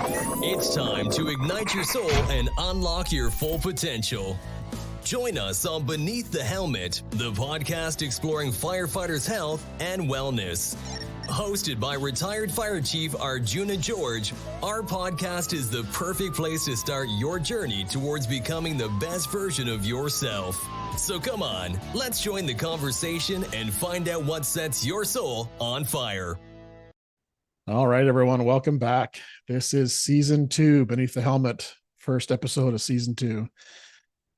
It's time to ignite your soul and unlock your full potential. Join us on Beneath the Helmet, the podcast exploring firefighters' health and wellness. Hosted by retired Fire Chief Arjuna George, our podcast is the perfect place to start your journey towards becoming the best version of yourself. So come on, let's join the conversation and find out what sets your soul on fire. All right, everyone, welcome back. This is season 2, Beneath the Helmet, first episode of season 2.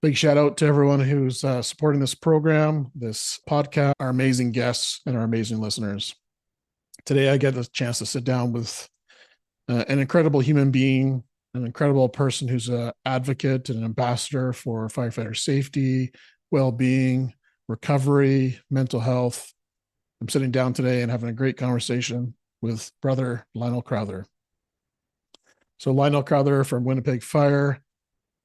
Big shout out to everyone who's supporting this program, this podcast, our amazing guests, and our amazing listeners. Today, I get a chance to sit down with an incredible human being, an incredible person who's an advocate and an ambassador for firefighter safety, well-being, recovery, mental health. I'm sitting down today and having a great conversation with brother Lionel Crowther. So Lionel Crowther from Winnipeg Fire.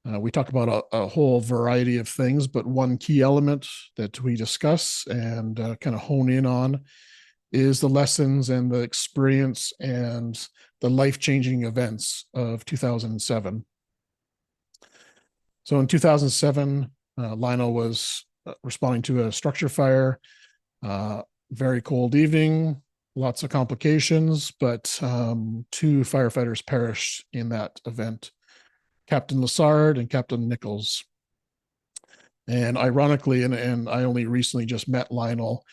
We talk about a whole variety of things, but one key element that we discuss and kind of hone in on is the lessons and the experience and the life-changing events of 2007. So in 2007, Lionel was responding to a structure fire, very cold evening, lots of complications, but 2 firefighters perished in that event, Captain Lassard and Captain Nichols. And ironically, and I only recently just met Lionel,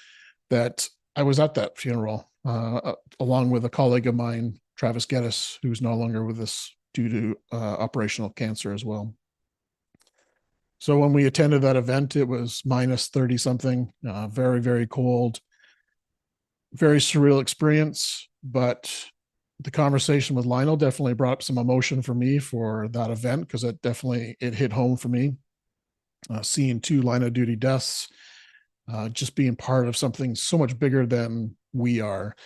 that I was at that funeral, along with a colleague of mine, Travis Geddes, who's no longer with us due to operational cancer as well. So when we attended that event, it was minus 30 something, very, very cold, very surreal experience. But the conversation with Lionel definitely brought up some emotion for me for that event, because it hit home for me. Seeing 2 line of duty deaths, just being part of something so much bigger than we are.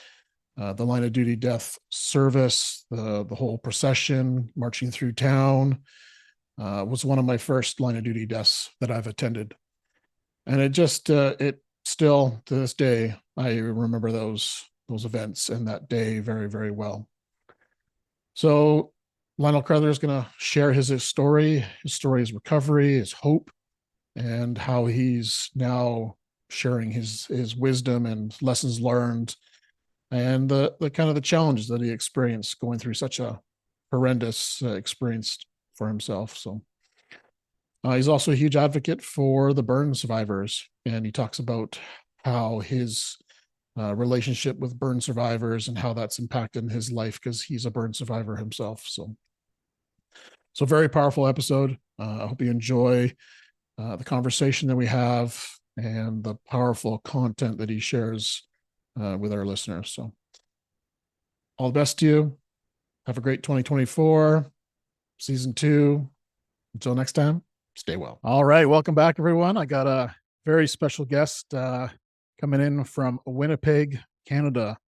The line of duty death service, the whole procession marching through town, was one of my first line of duty deaths that I've attended. And it still, to this day, I remember those events and that day very, very well. So Lionel Crowther is going to share his story, his recovery, his hope, and how he's now sharing his wisdom and lessons learned, and the kind of the challenges that he experienced going through such a horrendous experience for himself. So he's also a huge advocate for the burn survivors, and he talks about how his relationship with burn survivors and how that's impacted his life, because he's a burn survivor himself. So very powerful episode. I hope you enjoy the conversation that we have and the powerful content that he shares with our listeners. So all the best to you. Have a great 2024, season 2. Until next time, stay well. All right. Welcome back, everyone. I got a very special guest coming in from Winnipeg, Canada.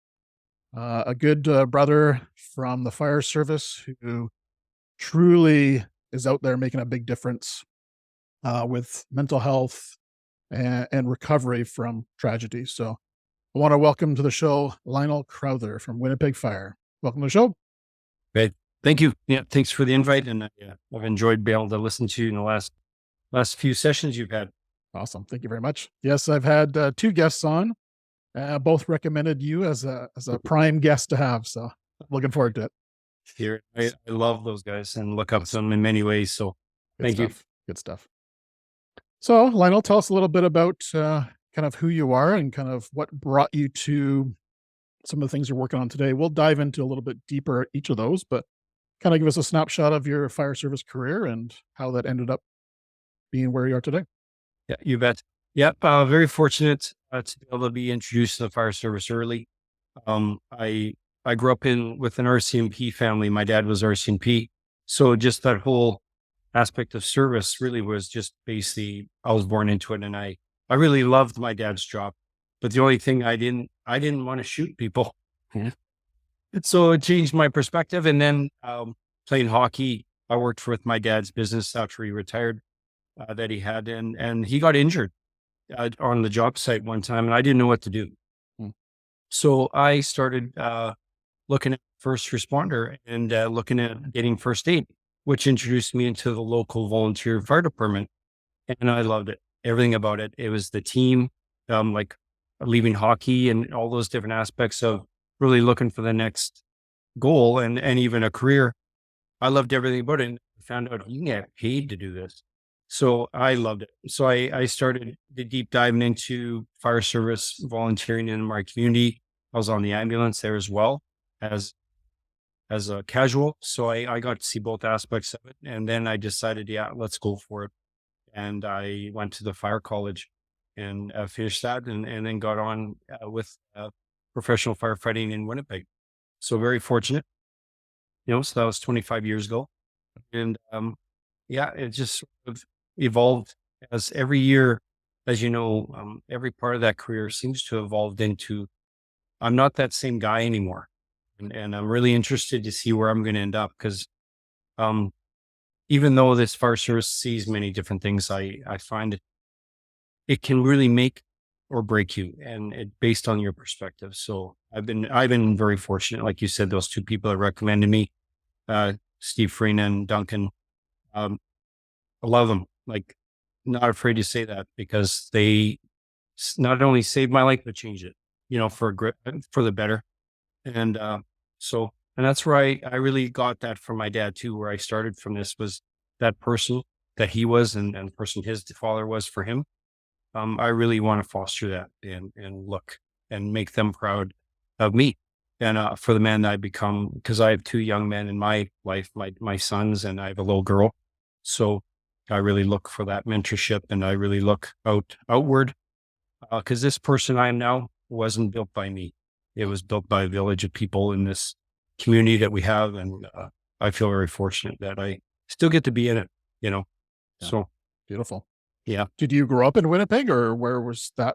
A good brother from the fire service who truly is out there making a big difference with mental health and recovery from tragedy. So I want to welcome to the show Lionel Crowther from Winnipeg Fire. Welcome to the show. Great. Thank you. Yeah, thanks for the invite. And I've enjoyed being able to listen to you in the last few sessions you've had. Awesome. Thank you very much. Yes, I've had 2 guests on. Both recommended you as a prime guest to have. So looking forward to it. Here, I love those guys and look up to them in many ways. So thank you. Good stuff. So Lionel, tell us a little bit about kind of who you are and kind of what brought you to some of the things you're working on today. We'll dive into a little bit deeper each of those, but kind of give us a snapshot of your fire service career and how that ended up being where you are today. Yeah, you bet. Yeah, very fortunate to be able to be introduced to the fire service early. I grew up with an RCMP family. My dad was RCMP. So just that whole aspect of service really was just basically, I was born into it, and I really loved my dad's job. But the only thing I didn't want to shoot people. Yeah. So it changed my perspective. And then playing hockey, I worked with my dad's business after he retired that he had, and he got injured on the job site one time, and I didn't know what to do. So I started looking at first responder and looking at getting first aid, which introduced me into the local volunteer fire department. And I loved it. Everything about it. It was the team, like leaving hockey and all those different aspects of really looking for the next goal and even a career. I loved everything about it. And I found out you can get paid to do this. So I loved it. So I started the deep diving into fire service volunteering in my community. I was on the ambulance there as well as a casual. So I got to see both aspects of it. And then I decided, yeah, let's go for it. And I went to the fire college and finished that and then got on with professional firefighting in Winnipeg. So very fortunate, so that was 25 years ago. And yeah, it just sort of evolved as every year, as you know, every part of that career seems to have evolved into, I'm not that same guy anymore. And I'm really interested to see where I'm going to end up because even though this fire service sees many different things, I find it can really make or break you and it based on your perspective. So I've been very fortunate. Like you said, those two people that recommended me, Steve Freena and Duncan, I love them. Like not afraid to say that because they not only saved my life, but changed it, for the better. And, and that's where I really got that from my dad too, where I started from this was that person that he was and the person his father was for him. I really want to foster that and look and make them proud of me and for the man that I become, because I have two young men in my life, my sons, and I have a little girl. So I really look for that mentorship and I really look outward because this person I am now wasn't built by me. It was built by a village of people in this community that we have. And I feel very fortunate that I still get to be in it, Yeah. So Beautiful. Yeah. Did you grow up in Winnipeg or where was that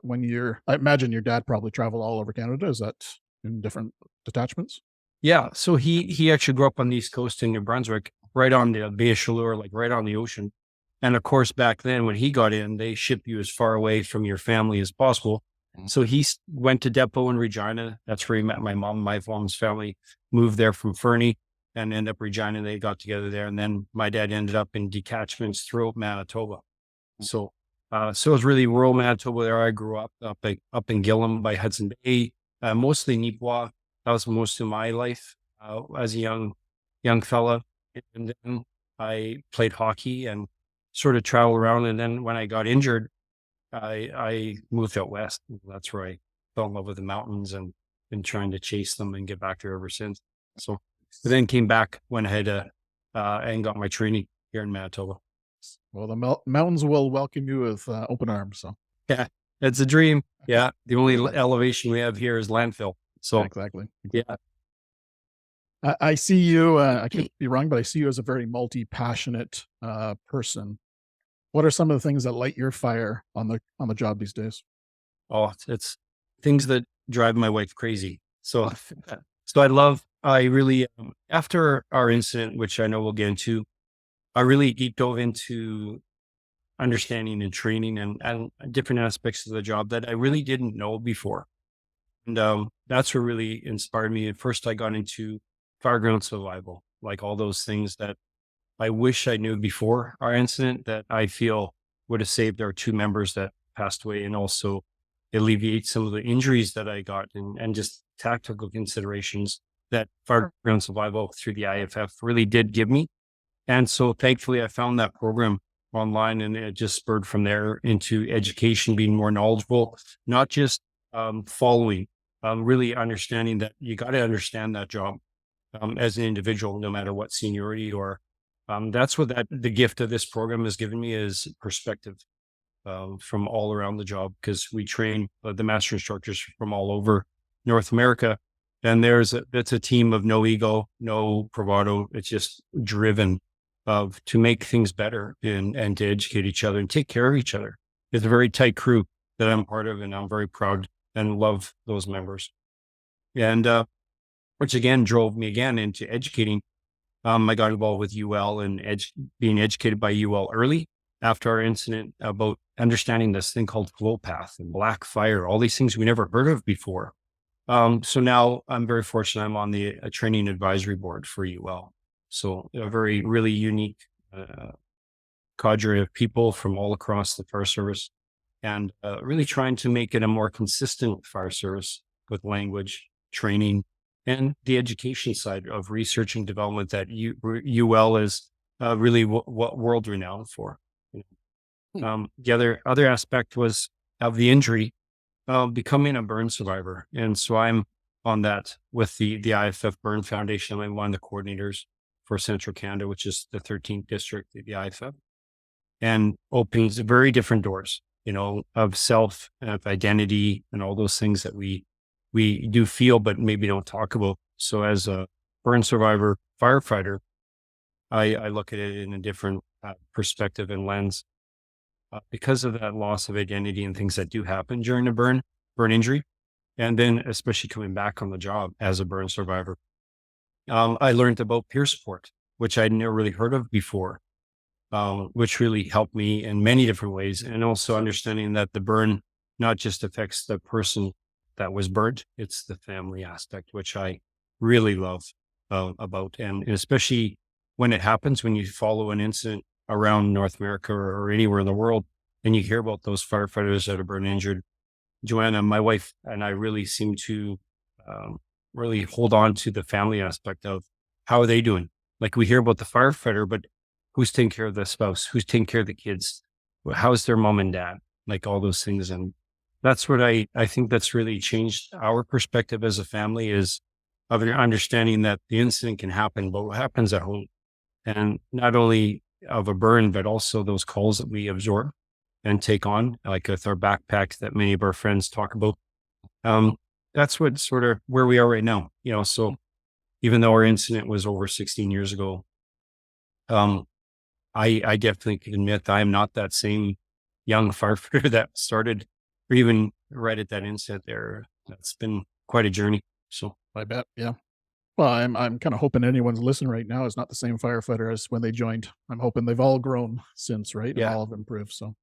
I imagine your dad probably traveled all over Canada. Is that in different detachments? Yeah. So he actually grew up on the East Coast in New Brunswick, right on the Bay of Chaleur, like right on the ocean. And of course, back then when he got in, they shipped you as far away from your family as possible. So he went to Depot in Regina. That's where he met my mom. My mom's family moved there from Fernie and ended up Regina. They got together there. And then my dad ended up in detachments throughout Manitoba. So it was really rural Manitoba there. I grew up in Gillam by Hudson Bay, mostly Nipawin. That was most of my life as a young fella. And then I played hockey and sort of traveled around. And then when I got injured, I moved out west. That's where I fell in love with the mountains and been trying to chase them and get back there ever since. So then came back, went ahead and got my training here in Manitoba. Well, the mountains will welcome you with open arms. So yeah, it's a dream. Yeah, the only elevation we have here is landfill. So yeah, exactly. Yeah, I see you. I could be wrong, but I see you as a very multi-passionate person. What are some of the things that light your fire on the job these days? Oh, it's things that drive my wife crazy. So I really after our incident, which I know we'll get into, I really deep dove into understanding and training and different aspects of the job that I really didn't know before. And that's what really inspired me. At first, I got into fireground survival, like all those things that I wish I knew before our incident that I feel would have saved our two members that passed away and also alleviate some of the injuries that I got and just tactical considerations that fireground survival through the IFF really did give me. And so thankfully I found that program online and it just spurred from there into education, being more knowledgeable, not just following, really understanding that you got to understand that job as an individual, no matter what seniority or that's what the gift of this program has given me is perspective from all around the job because we train the master instructors from all over North America. And it's a team of no ego, no bravado. It's just driven to make things better and to educate each other and take care of each other. It's a very tight crew that I'm part of, and I'm very proud and love those members. And which again drove me again into educating. I got involved with UL and being educated by UL early after our incident about understanding this thing called flow path and black fire, all these things we never heard of before. So now I'm very fortunate. I'm on the training advisory board for UL. So a very, really unique cadre of people from all across the fire service, and really trying to make it a more consistent fire service with language, training, and the education side of research and development that UL is really what world renowned for. The other aspect was of the injury, becoming a burn survivor. And so I'm on that with the IFF Burn Foundation. I'm one of the coordinators for Central Canada, which is the 13th district of the IFF, and opens very different doors, of self, of identity, and all those things that we do feel, but maybe don't talk about. So as a burn survivor firefighter, I look at it in a different perspective and lens, because of that loss of identity and things that do happen during a burn injury. And then especially coming back on the job as a burn survivor, I learned about peer support, which I'd never really heard of before, which really helped me in many different ways. And also understanding that the burn not just affects the person that was burned, it's the family aspect, which I really love about. And especially when it happens, when you follow an incident around North America or anywhere in the world, and you hear about those firefighters that have been injured. Joanna, my wife, and I really seem to really hold on to the family aspect of how are they doing? Like we hear about the firefighter, but who's taking care of the spouse? Who's taking care of the kids? How's their mom and dad? Like all those things. And that's what I think that's really changed our perspective as a family, is of understanding that the incident can happen, but what happens at home? And not only of a burn, but also those calls that we absorb and take on, like with our backpack that many of our friends talk about. That's what sort of where we are right now. So even though our incident was over 16 years ago, I definitely can admit that I'm not that same young firefighter that started, or even right at that incident there. That's been quite a journey. So I bet. Yeah. Well, I'm kind of hoping anyone's listening right now is not the same firefighter as when they joined. I'm hoping they've all grown since, right? And yeah. all have improved. So,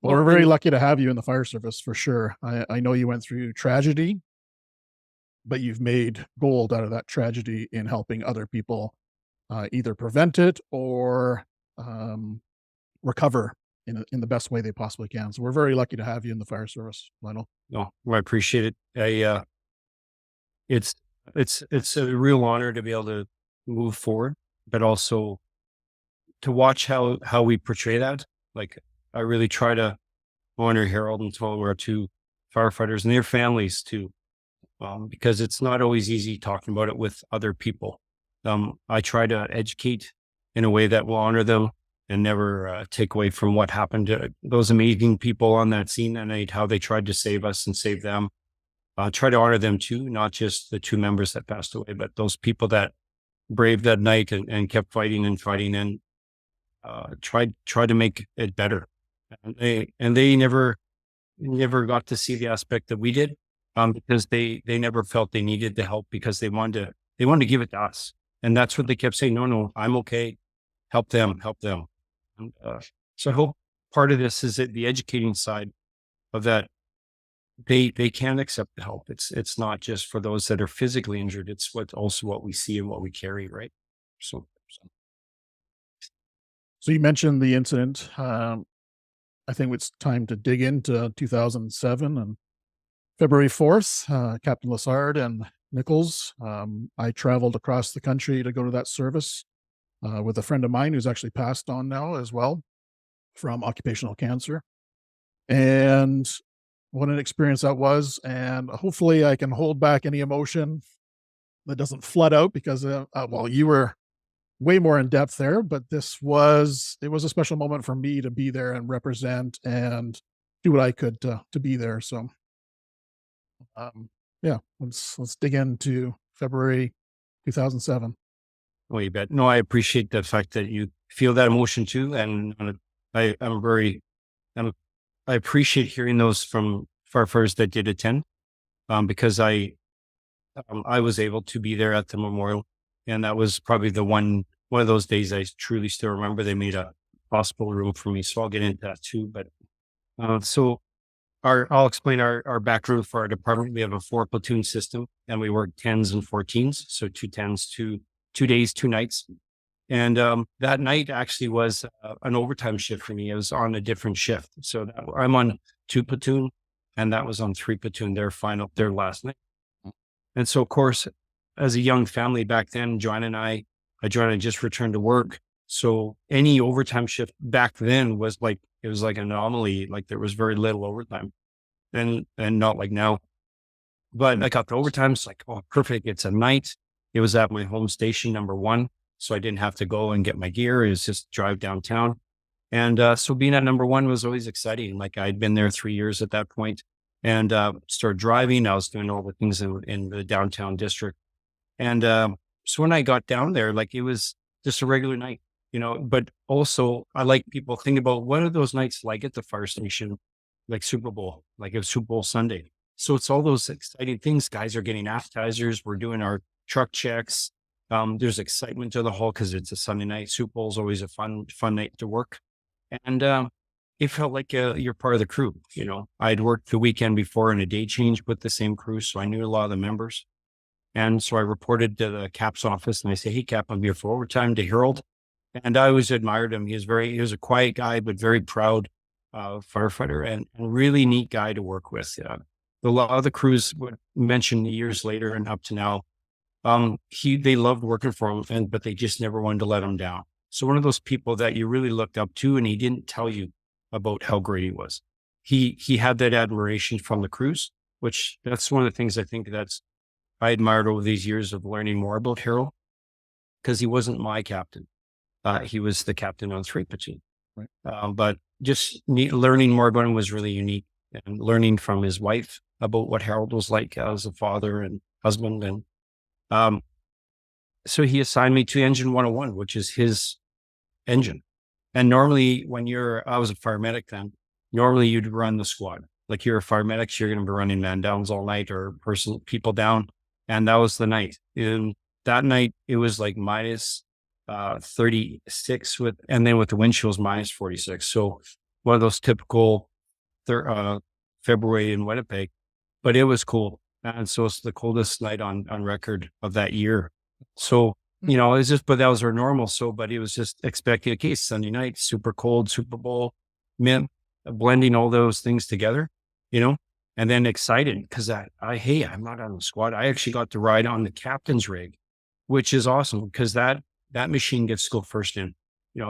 well, we're very lucky to have you in the fire service for sure. I know you went through tragedy, but you've made gold out of that tragedy in helping other people either prevent it or recover in the best way they possibly can. So we're very lucky to have you in the fire service, Lionel. No, I appreciate it. It's a real honor to be able to move forward, but also to watch how we portray that. Like I really try to honor Harold and Tom, our two firefighters, and their families too, because it's not always easy talking about it with other people. I try to educate in a way that will honor them and never take away from what happened to those amazing people on that scene that night, how they tried to save us and save them. Try to honor them too, not just the two members that passed away, but those people that braved that night and kept fighting and tried to make it better. And they never got to see the aspect that we did, because they never felt they needed the help, because they wanted to give it to us. And that's what they kept saying. No, I'm okay. Help them. And, so I hope part of this is that the educating side of that, they can accept the help. It's not just for those that are physically injured. It's what we see and what we carry. Right. So you mentioned the incident. I think it's time to dig into 2007 and February 4th, Captain Lassard and Nichols. I traveled across the country to go to that service with a friend of mine who's actually passed on now as well from occupational cancer. And what an experience that was. And hopefully I can hold back any emotion that doesn't flood out because, well, you were way more in depth there, but it was a special moment for me to be there and represent and do what I could to be there. So, yeah, let's dig into February 2007. well, you bet. No, I appreciate the fact that you feel that emotion too. And I appreciate hearing those from firefighters that did attend, because I was able to be there at the memorial, and that was probably the one of those days I truly still remember. They made a hospital room for me, so I'll get into that too. But so I'll explain our background for our department. We have a 4 platoon system, and we work 10s and 14s. So 2 10s, 2 days, 2 nights. And that night actually was an overtime shift for me. It was on a different shift. So I'm on 2 platoon, and that was on 3 platoon, their last night. And so, of course, as a young family back then, Joanna just returned to work. So any overtime shift back then was like, it was like an anomaly. Like there was very little overtime and not like now. But I got the overtime. It's like, oh, perfect. It's a night. It was at my home station, number 1. So I didn't have to go and get my gear. It was just drive downtown. And so being at number 1 was always exciting. Like I'd been there 3 years at that point and started driving. I was doing all the things in the downtown district. And so when I got down there, like it was just a regular night, but also I like people think about what are those nights like at the fire station, like Super Bowl, like it was Super Bowl Sunday. So it's all those exciting things. Guys are getting appetizers. We're doing our truck checks. There's excitement to the hall because it's a Sunday night. Super Bowl is always a fun night to work. And it felt like you're part of the crew. I'd worked the weekend before in a day change with the same crew. So I knew a lot of the members. And so I reported to the cap's office and I say, hey, Cap, I'm here for overtime, to Harold. And I always admired him. He was a quiet guy, but very proud firefighter and really neat guy to work with. A lot of the crews would mention years later and up to now, they loved working for him, but they just never wanted to let him down. So one of those people that you really looked up to, and he didn't tell you about how great he was. He had that admiration from the crews, which that's one of the things I think I admired over these years of learning more about Harold, because he wasn't my captain. He was the captain on 3 platoon. Right. But just learning more about him was really unique, and learning from his wife about what Harold was like as a father and husband. And so he assigned me to engine 101, which is his engine. And normally I was a paramedic then, normally you'd run the squad. Like you're a paramedic, so you're going to be running man downs all night or people down. And that was the night. And that night it was like minus 36 and then with the wind chills minus 46. So one of those typical February in Winnipeg, but it was cool. And so it's the coldest night on record of that year. So, it's just, but that was our normal. So, but it was just expected. Okay, Sunday night, super cold, Super Bowl, blending all those things together, and then excited because I'm not on the squad. I actually got to ride on the captain's rig, which is awesome because that machine gets to go first in,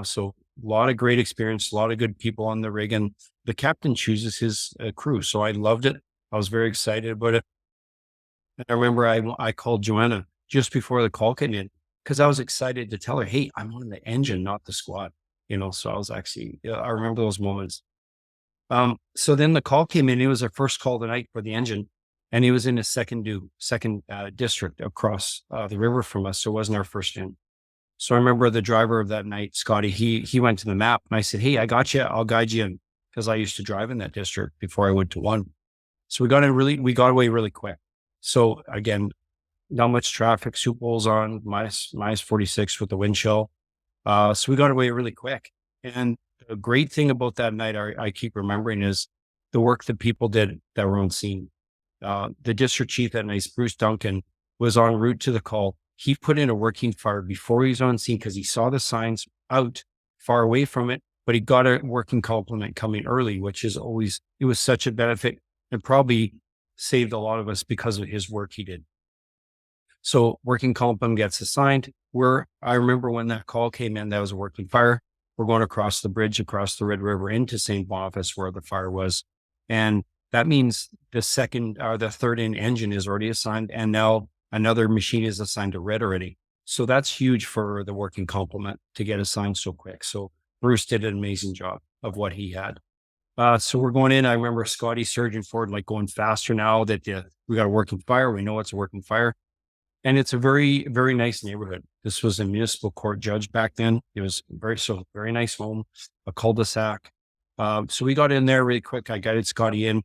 so a lot of great experience, a lot of good people on the rig, and the captain chooses his crew. So I loved it. I was very excited about it. And I remember I called Joanna just before the call came in because I was excited to tell her, hey, I'm on the engine, not the squad, so I was actually, I remember those moments. So then the call came in. It was our first call of the night for the engine, and it was in a second district across the river from us. So it wasn't our first in. So I remember the driver of that night, Scotty, he went to the map and I said, hey, I got you. I'll guide you in, because I used to drive in that district before I went to 1. So we got away really quick. So again, not much traffic, Super Bowl's on minus 46 with the wind chill. So we got away really quick. And the great thing about that night, I keep remembering, is the work that people did that were on scene. The district chief that night, Bruce Duncan, was en route to the call. He put in a working fire before he was on scene because he saw the signs out far away from it, but he got a working complement coming early, which is always, it was such a benefit and probably saved a lot of us because of his work he did. So working complement gets assigned. I remember when that call came in, that was a working fire. We're going across the bridge, across the Red River into St. Boniface where the fire was. And that means the third in engine is already assigned. And now another machine is assigned to red already. So that's huge for the working complement to get assigned so quick. So Bruce did an amazing job of what he had. So we're going in. I remember Scotty surging forward, like going faster now that we got a working fire. We know it's a working fire. And it's a very, very nice neighborhood. This was a municipal court judge back then. It was very nice home, a cul-de-sac. So we got in there really quick. I guided Scotty in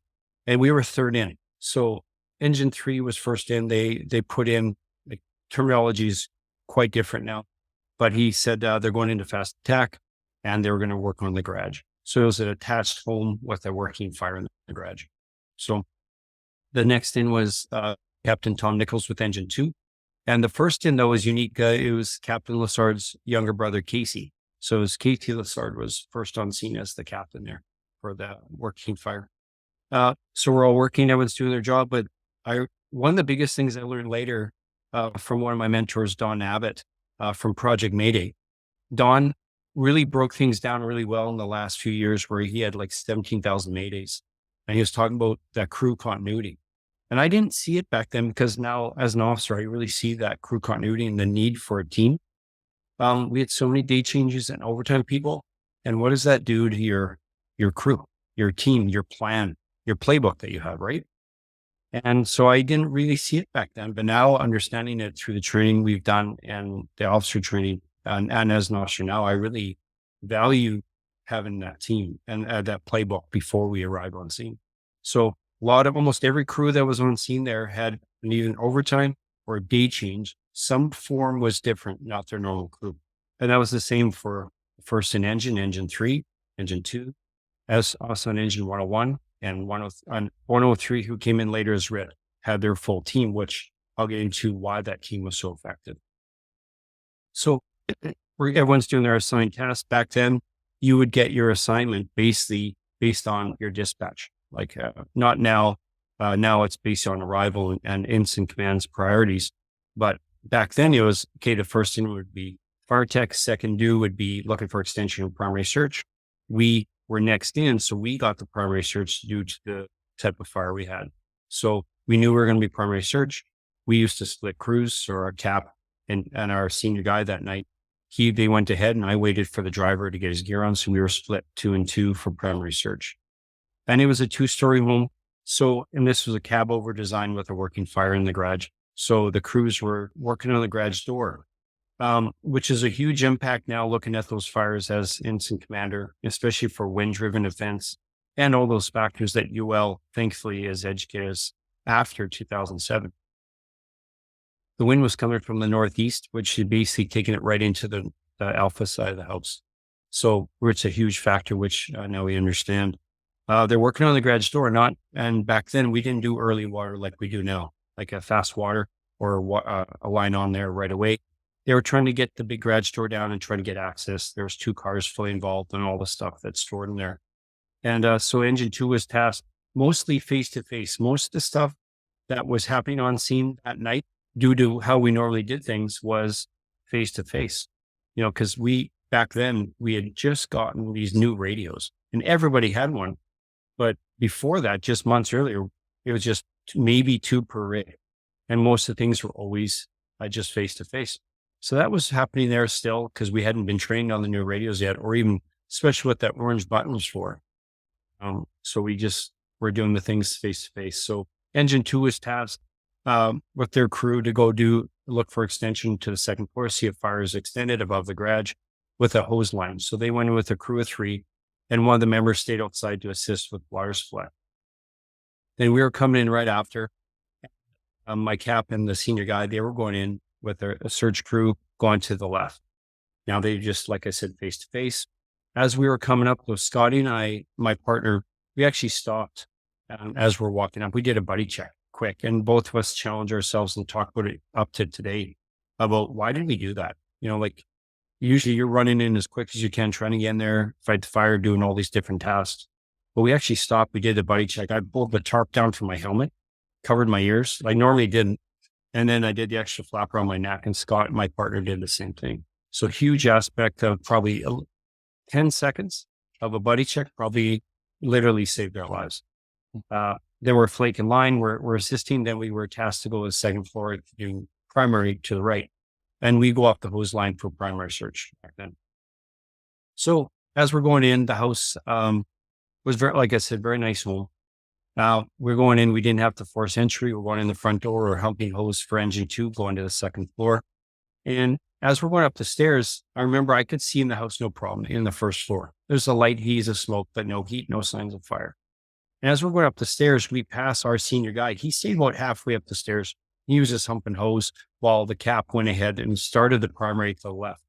and we were third in. So engine 3 was first in. They put in, the terminology is quite different now, but he said they're going into fast attack and they were going to work on the garage. So it was an attached home with a working fire in the garage. So the next in was Captain Tom Nichols with engine 2. And the first in, though, was unique. It was Captain Lassard's younger brother, Casey. So it was Casey Lassard was first on scene as the captain there for the working fire. So we're all working, everyone's doing their job. But one of the biggest things I learned later from one of my mentors, Don Abbott, from Project Mayday. Don really broke things down really well in the last few years, where he had like 17,000 Maydays. And he was talking about that crew continuity. And I didn't see it back then, because now as an officer, I really see that crew continuity and the need for a team. We had so many day changes and overtime people. And what does that do to your crew, your team, your plan, your playbook that you have, right? And so I didn't really see it back then, but now understanding it through the training we've done and the officer training, and as an officer now, I really value having that team and that playbook before we arrive on scene. So almost every crew that was on scene there had either an overtime or a day change. Some form was different, not their normal crew. And that was the same for first in engine 3, engine 2, as also on engine 101 and 103, who came in later as RIT, had their full team, which I'll get into why that team was so effective. So everyone's doing their assigned tasks. Back then, you would get your assignment based on your dispatch. Like not now. Now it's based on arrival and instant commands priorities. But back then it was, okay, the first thing would be fire tech, second due would be looking for extension and primary search. We were next in, so we got the primary search due to the type of fire we had. So we knew we were going to be primary search. We used to split crews, or our cap and our senior guy that night. They went ahead and I waited for the driver to get his gear on. So we were split 2 and 2 for primary search. And it was a 2-story home. So, and this was a cab over design with a working fire in the garage. So the crews were working on the garage door, which is a huge impact now looking at those fires as incident commander, especially for wind-driven events and all those factors that UL thankfully has educated us after 2007. The wind was coming from the northeast, which had basically taken it right into the alpha side of the house. So it's a huge factor, which now we understand. They're working on the garage door, and back then we didn't do early water like we do now, like a fast water or a line on there right away. They were trying to get the big garage door down and try to get access. There was 2 cars fully involved and all the stuff that's stored in there. And so engine 2 was tasked mostly face-to-face. Most of the stuff that was happening on scene at night, due to how we normally did things, was face-to-face. Because back then we had just gotten these new radios and everybody had one. But before that, just months earlier, it was just maybe 2 per rig. And most of the things were always just face-to-face. So that was happening there still, because we hadn't been trained on the new radios yet, or even especially what that orange button was for. So we just were doing the things face-to-face. So engine 2 was tasked with their crew to go look for extension to the second floor, see if fire is extended above the garage with a hose line. So they went with a crew of 3. And one of the members stayed outside to assist with water supply. Then we were coming in right after. My cap and the senior guy, they were going in with a search crew going to the left. Now they just, like I said, face to face. As we were coming up with Scotty and I, my partner, we actually stopped as we're walking up. We did a buddy check quick, and both of us challenged ourselves and talked about it up to today about why did we do that? Usually you're running in as quick as you can, trying to get in there, fight the fire, doing all these different tasks. But we actually stopped. We did the buddy check. I pulled the tarp down from my helmet, covered my ears. I normally didn't. And then I did the extra flapper on my neck, and Scott, my partner, did the same thing. So huge aspect of probably 10 seconds of a buddy check probably literally saved our lives. Then we're flake in line. We're assisting. Then we were tasked to go to the second floor, doing primary to the right. And we go up the hose line for primary search back then. So as we're going in, the house was very, like I said, very nice home. We're going in, we didn't have to force entry. We're going in the front door or humping hose for engine 2, going to the second floor. And as we're going up the stairs, I remember I could see in the house, no problem, in the first floor. There's a light haze of smoke, but no heat, no signs of fire. And as we're going up the stairs, we pass our senior guy. He stayed about halfway up the stairs. He was just humping hose while the cap went ahead and started the primary to the left.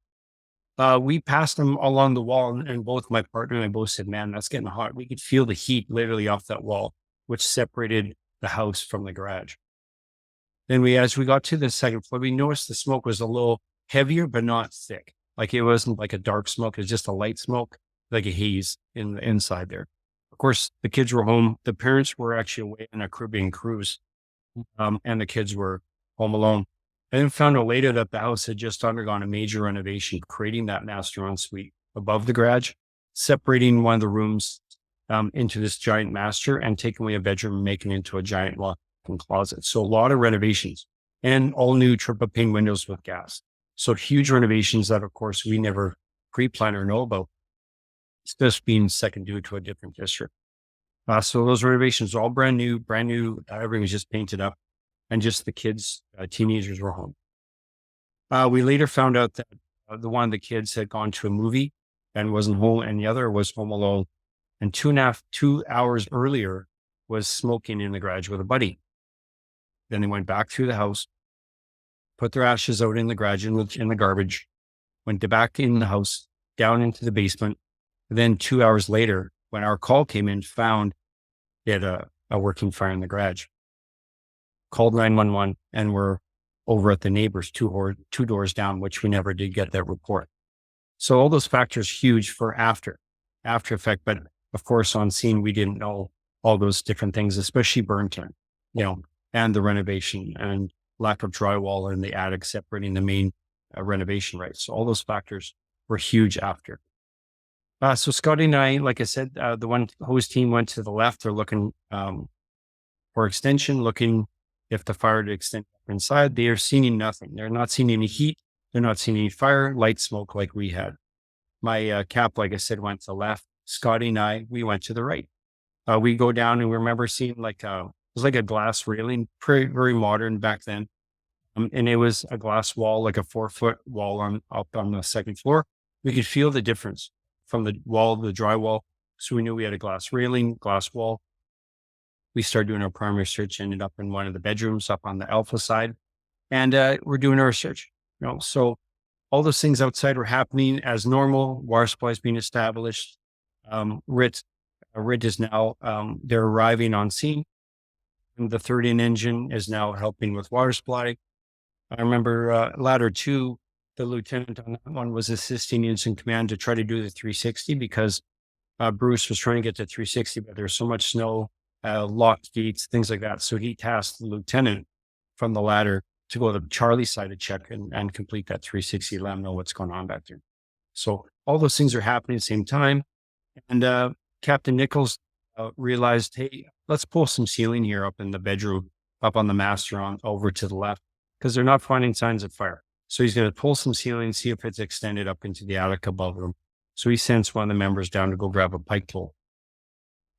We passed him along the wall, and both my partner and I both said, man, that's getting hot. We could feel the heat literally off that wall. which separated the house from the garage. Then as we got to the second floor, we noticed the smoke was a little heavier, but not thick. Like it wasn't like a dark smoke. It was just a light smoke, like a haze in the inside there. Of course, the kids were home. The parents were actually away on a Caribbean cruise, and the kids were home alone. I then found out later that the house had just undergone a major renovation, creating that master ensuite above the garage, separating one of the rooms into this giant master and taking away a bedroom and making it into a giant walk-in closet. So a lot of renovations and all new triple pane windows with gas. So huge renovations that, of course, we never pre-plan or know about. It's just being second due to a different district. So those renovations are all brand new, everything was just painted up, and just the kids, teenagers were home. We later found out that the one of the kids had gone to a movie and wasn't home, and the other was home alone. And 2 hours earlier was smoking in the garage with a buddy. Then they went back through the house, put their ashes out in the garage in the garbage, went back in the house, down into the basement. And then 2 hours later, when our call came in, found they had a working fire in the garage. Called 911 and were over at the neighbors two doors down, which we never did get that report. So all those factors huge for after effect. But of course, on scene, we didn't know all those different things, especially burn turn, and the renovation and lack of drywall in the attic separating the main renovation, right? So all those factors were huge after. So Scotty and I, like I said, the one hose team went to the left. They're looking for extension, looking if the fire to extend inside. They are seeing nothing. They're not seeing any heat. They're not seeing any fire, light smoke like we had. My cap, like I said, went to the left. Scotty and I, we went to the right. We go down and we remember seeing it was like a glass railing, very modern back then. And it was a glass wall, like a 4-foot wall up on the second floor. We could feel the difference from the wall to the drywall. So we knew we had a glass railing, glass wall. We started doing our primary search, ended up in one of the bedrooms up on the alpha side. And we're doing our search. So all those things outside were happening as normal. Water supply is being established. RIT is now, they're arriving on scene. And the third-in engine is now helping with water supply. I remember ladder 2, the lieutenant on that one was assisting ensign command to try to do the 360 because Bruce was trying to get to 360, but there's so much snow, locked gates, things like that. So he tasked the lieutenant from the ladder to go to the Charlie side to check and complete that 360, let them know what's going on back there. So all those things are happening at the same time. And Captain Nichols realized, hey, let's pull some ceiling here up in the bedroom, up on the master over to the left, because they're not finding signs of fire. So he's going to pull some ceiling, see if it's extended up into the attic above them. So he sends one of the members down to go grab a pike pole.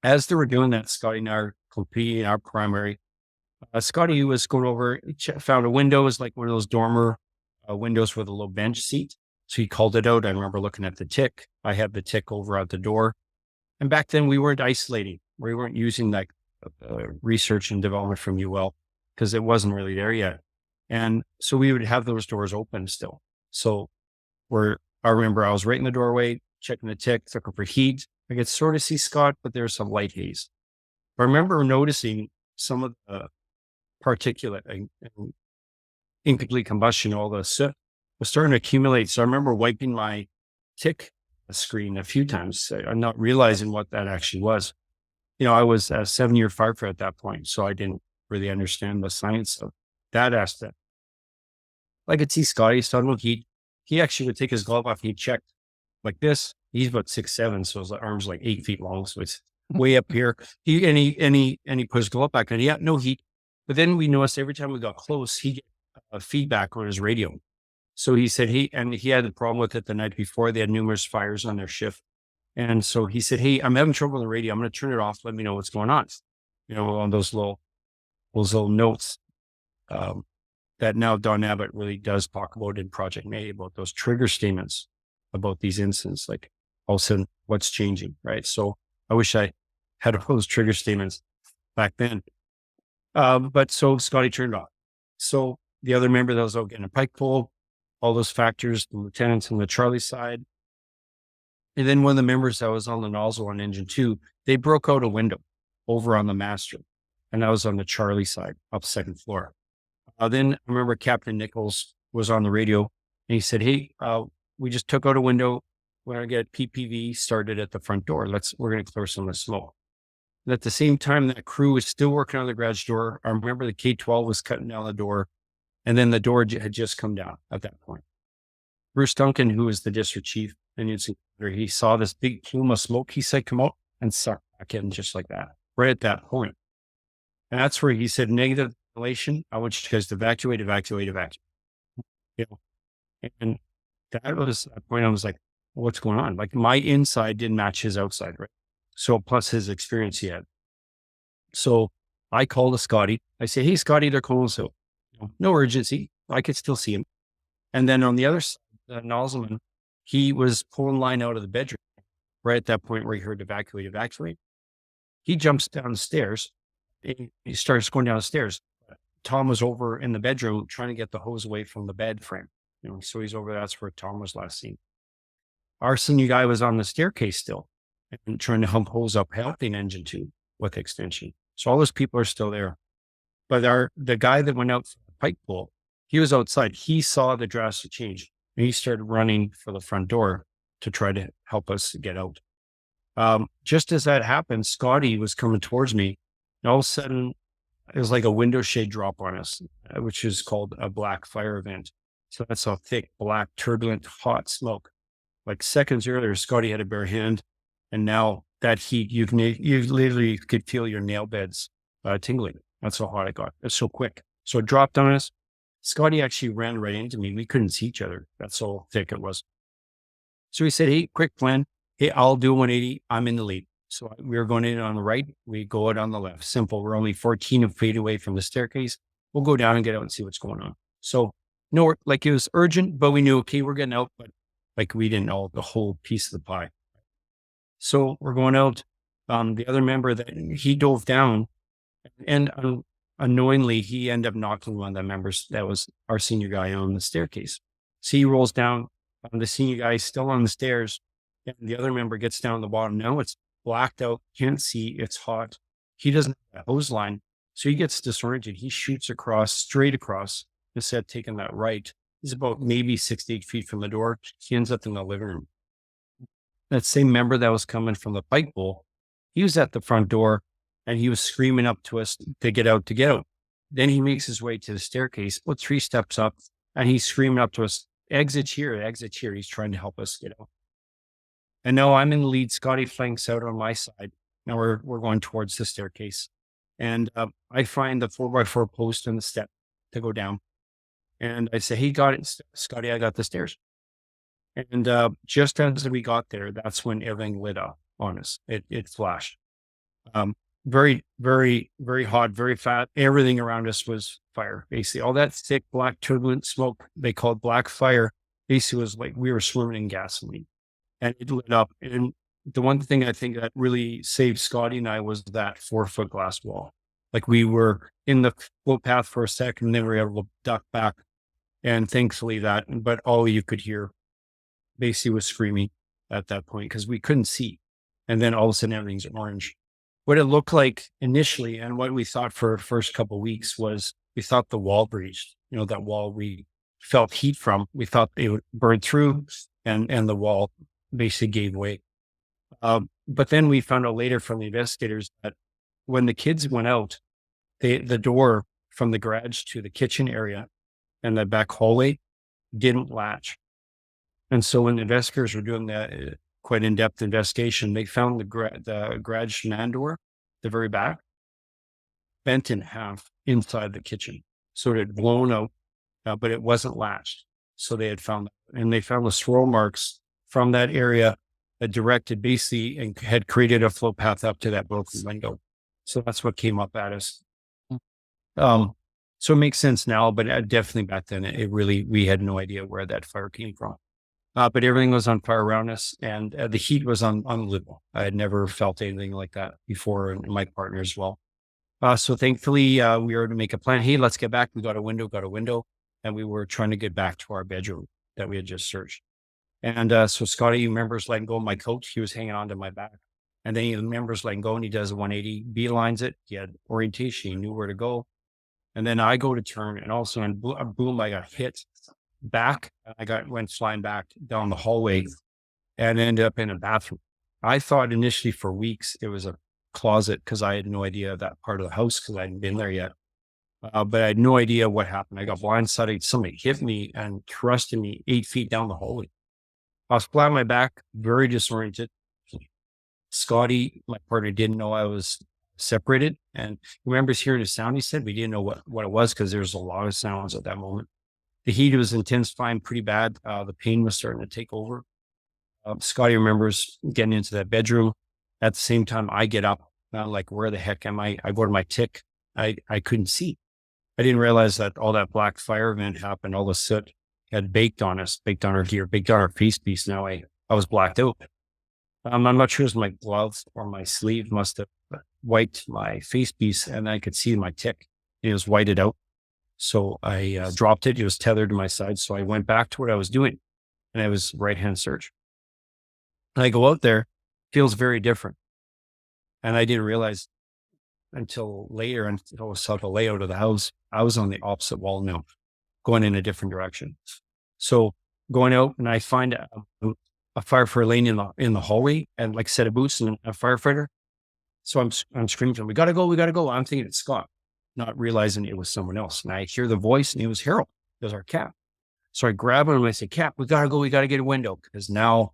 As they were doing that, Scotty and I are completing our primary. Scotty was going over, found a window. It was like one of those dormer windows with a little bench seat. So he called it out. I remember looking at the tick. I had the tick over at the door. And back then we weren't isolating. We weren't using that research and development from UL because it wasn't really there yet. And so we would have those doors open still. So I remember I was right in the doorway, checking the tick, looking for heat. I could sort of see Scott, but there's some light haze. But I remember noticing some of the particulate and incomplete combustion, all the soot was starting to accumulate. So I remember wiping my tick screen a few times. I'm not realizing what that actually was. I was a 7-year firefighter at that point, so I didn't really understand the science of that aspect. I could see Scotty starting with heat. He actually would take his glove off. He'd check like this. He's about 6'7", so his arm's like 8 feet long. So it's way up here. He put his glove back and no heat. But then we noticed every time we got close, he get feedback on his radio. So he said, he had a problem with it the night before. They had numerous fires on their shift. And so he said, hey, I'm having trouble with the radio. I'm going to turn it off. Let me know what's going on. On those little notes that now Don Abbott really does talk about in Project May, about those trigger statements about these incidents, like all of a sudden what's changing, right? So I wish I had all those trigger statements back then. But so Scotty turned off. So the other member that was out getting a pike pole, all those factors, the lieutenants on the Charlie side. And then one of the members that was on the nozzle on engine 2, they broke out a window over on the master. And I was on the Charlie side, up second floor. Then I remember Captain Nichols was on the radio and he said, "Hey, we just took out a window. We're going to get PPV started at the front door. We're going to clear some of the smoke." And at the same time, that crew was still working on the garage door. I remember the K-12 was cutting down the door, and then the door had just come down at that point. Bruce Duncan, who was the district chief, and he saw this big plume of smoke. He said, "Come out," and suck back in just like that, right at that point. And that's where he said, "Negative ventilation. I want you guys to evacuate. You know, and that was that point. I was like, what's going on? Like my inside didn't match his outside, right? So plus his experience he had. So I called to Scotty. I say, "Hey, Scotty, they're calling. So no urgency. I could still see him." And then on the other side, the nozzleman, he was pulling line out of the bedroom right at that point where he heard evacuate. He jumps down the stairs. He starts going down the stairs. Tom was over in the bedroom trying to get the hose away from the bed frame. So he's over there. That's where Tom was last seen. Our senior guy was on the staircase still and trying to hump hose up, helping engine two with extension. So all those people are still there. But the guy that went out for the pipe pull, he was outside. He saw the drastic change and he started running for the front door to try to help us get out. Just as that happened, Scotty was coming towards me. And all of a sudden, it was like a window shade drop on us, which is called a black fire event. So that's a thick, black, turbulent, hot smoke. Like seconds earlier, Scotty had a bare hand. And now that heat, you literally could feel your nail beds tingling. That's how hot it got. It's so quick. So it dropped on us. Scotty actually ran right into me. We couldn't see each other. That's how thick it was. So he said, "Hey, quick plan. Hey, I'll do 180. I'm in the lead." So we were going in on the right. We go out on the left. Simple. We're only 14 feet away from the staircase. We'll go down and get out and see what's going on. So no, like it was urgent, but we knew, okay, we're getting out, but like we didn't know the whole piece of the pie. So we're going out. The other member that he dove down and unknowingly, he ended up knocking one of the members that was our senior guy on the staircase. So he rolls down. The senior guy is still on the stairs. And the other member gets down at the bottom. Now it's blacked out. Can't see. It's hot. He doesn't have a hose line. So he gets disoriented. He shoots straight across, instead of taking that right. He's about maybe 6 to 8 feet from the door. He ends up in the living room. That same member that was coming from the bike bowl, he was at the front door and he was screaming up to us to get out. Then he makes his way to the staircase, about 3 steps up, and he's screaming up to us, exit here. He's trying to help us get out. And now I'm in the lead. Scotty flanks out on my side. Now we're going towards the staircase. And I find the 4x4 post and the step to go down. And I say, "Hey, got it, Scotty, I got the stairs." And just as we got there, that's when everything lit up on us. It flashed. Very, very, very hot, very fat. Everything around us was fire. Basically, all that thick, black, turbulent smoke they called black fire basically was like we were swimming in gasoline. And it lit up. And the one thing I think that really saved Scotty and I was that 4-foot glass wall. Like we were in the flow path for a second, and then we were able to duck back. And thankfully but all you could hear basically was screaming at that point because we couldn't see. And then all of a sudden everything's orange. What it looked like initially and what we thought for the first couple of weeks was we thought the wall breached, that wall we felt heat from. We thought it would burn through and the wall basically gave way. But then we found out later from the investigators that when the kids went out, the door from the garage to the kitchen area and the back hallway didn't latch. And so when the investigators were doing that quite in-depth investigation, they found the garage man door, the very back, bent in half inside the kitchen. So it had blown out, but it wasn't latched. So they had found that. And they found the swirl marks from that area that directed basically and had created a flow path up to that broken window. So that's what came up at us. So it makes sense now, but definitely back then, we had no idea where that fire came from. But everything was on fire around us and the heat was unlivable. I had never felt anything like that before, and my partner as well. So thankfully, we were to make a plan. Hey, let's get back. We got a window, and we were trying to get back to our bedroom that we had just searched. And so Scotty remembers letting go of my coat. He was hanging onto my back. And then he remembers letting go and he does a 180, beelines it. He had orientation. He knew where to go. And then I go to turn and all of a sudden, boom, I got hit back. Went flying back down the hallway and ended up in a bathroom. I thought initially for weeks it was a closet because I had no idea that part of the house because I hadn't been there yet. But I had no idea what happened. I got blindsided. Somebody hit me and thrusted me 8 feet down the hallway. I was flat on my back, very disoriented. Scotty, my partner, didn't know I was separated and remembers hearing a sound. He said we didn't know what it was because there was a lot of sounds at that moment. The heat was intensifying pretty bad. The pain was starting to take over. Scotty remembers getting into that bedroom. At the same time, I get up. Like, where the heck am I? I go to my tick. I couldn't see. I didn't realize that all that black fire event happened. All the soot had baked on us, baked on our gear, baked on our face piece. Now I was blacked out. I'm not sure it was my gloves or my sleeve must have wiped my face piece and I could see my tick. It was whited out. So I dropped it. It was tethered to my side. So I went back to what I was doing and it was right-hand surge. And I go out there, feels very different. And I didn't realize until later, until I saw the layout of the house, I was on the opposite wall now, going in a different direction. So going out and I find a firefighter laying in the hallway and like a set of boots and a firefighter. So I'm screaming to him, we got to go. I'm thinking it's Scott, not realizing it was someone else. And I hear the voice and it was Harold. It was our Cap. So I grab him and I say, Cap, we got to go. We got to get a window. Because now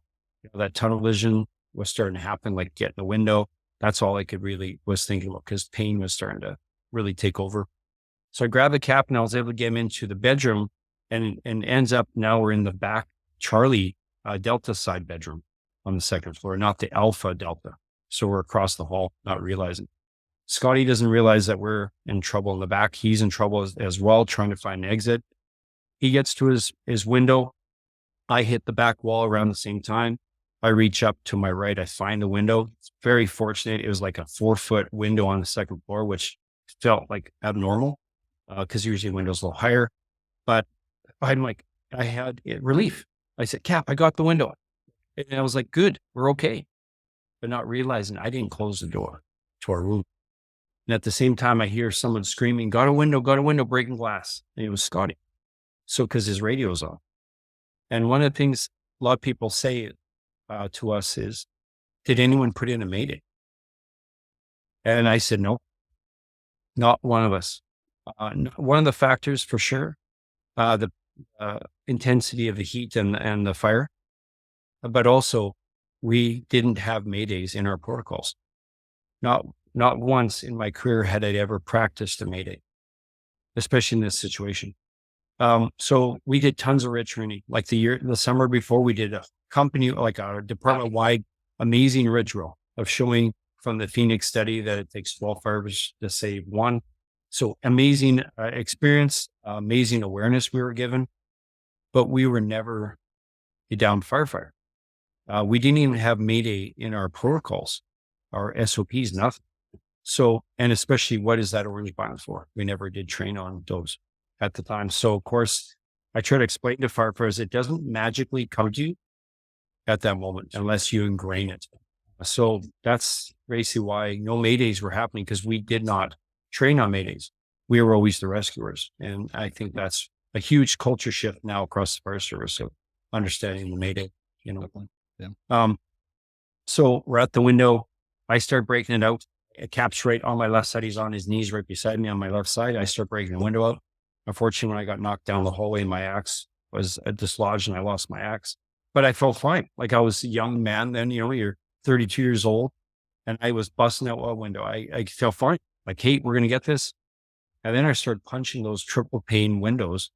that tunnel vision was starting to happen, like getting the window. That's all I could really was thinking about because pain was starting to really take over. So I grabbed the Cap and I was able to get him into the bedroom and ends up now we're in the back Charlie Delta side bedroom on the second floor, not the Alpha Delta. So we're across the hall, not realizing. Scotty doesn't realize that we're in trouble in the back. He's in trouble as well, trying to find an exit. He gets to his window. I hit the back wall around the same time. I reach up to my right. I find the window. It's very fortunate. It was like a 4-foot window on the second floor, which felt like abnormal because usually windows a little higher. But I had relief. I said, Cap, I got the window. And I was like, good, we're okay. But not realizing I didn't close the door to our room. And at the same time, I hear someone screaming, got a window, breaking glass. And it was Scotty. So, because his radio's on. And one of the things a lot of people say to us is, did anyone put in a mayday? And I said, no, not one of us. One of the factors for sure, the intensity of the heat and the fire, but also we didn't have maydays in our protocols. Not once in my career had I ever practiced a mayday, especially in this situation. So we did tons of red training. Like the summer before, we did a company, like a department-wide amazing red drill of showing from the Phoenix study that it takes 12 fires to save one. So amazing experience, amazing awareness we were given, but we were never a downed firefighter. We didn't even have mayday in our protocols, our SOPs, nothing. So, and especially what is that orange band for? We never did train on those at the time. So of course, I try to explain to firefighters, it doesn't magically come to you at that moment unless you ingrain it. So that's basically why no maydays were happening, because we did not train on maydays. We were always the rescuers. And I think that's a huge culture shift now across the fire service. So understanding the mayday, Yeah. So we're at the window. I start breaking it out. Cap's right on my left side. He's on his knees right beside me on my left side. I start breaking the window out. Unfortunately, when I got knocked down the hallway, my axe was dislodged and I lost my axe. But I felt fine. Like I was a young man then, you're 32 years old. And I was busting out a window. I felt fine. Like, hey, we're going to get this. And then I started punching those triple pane windows.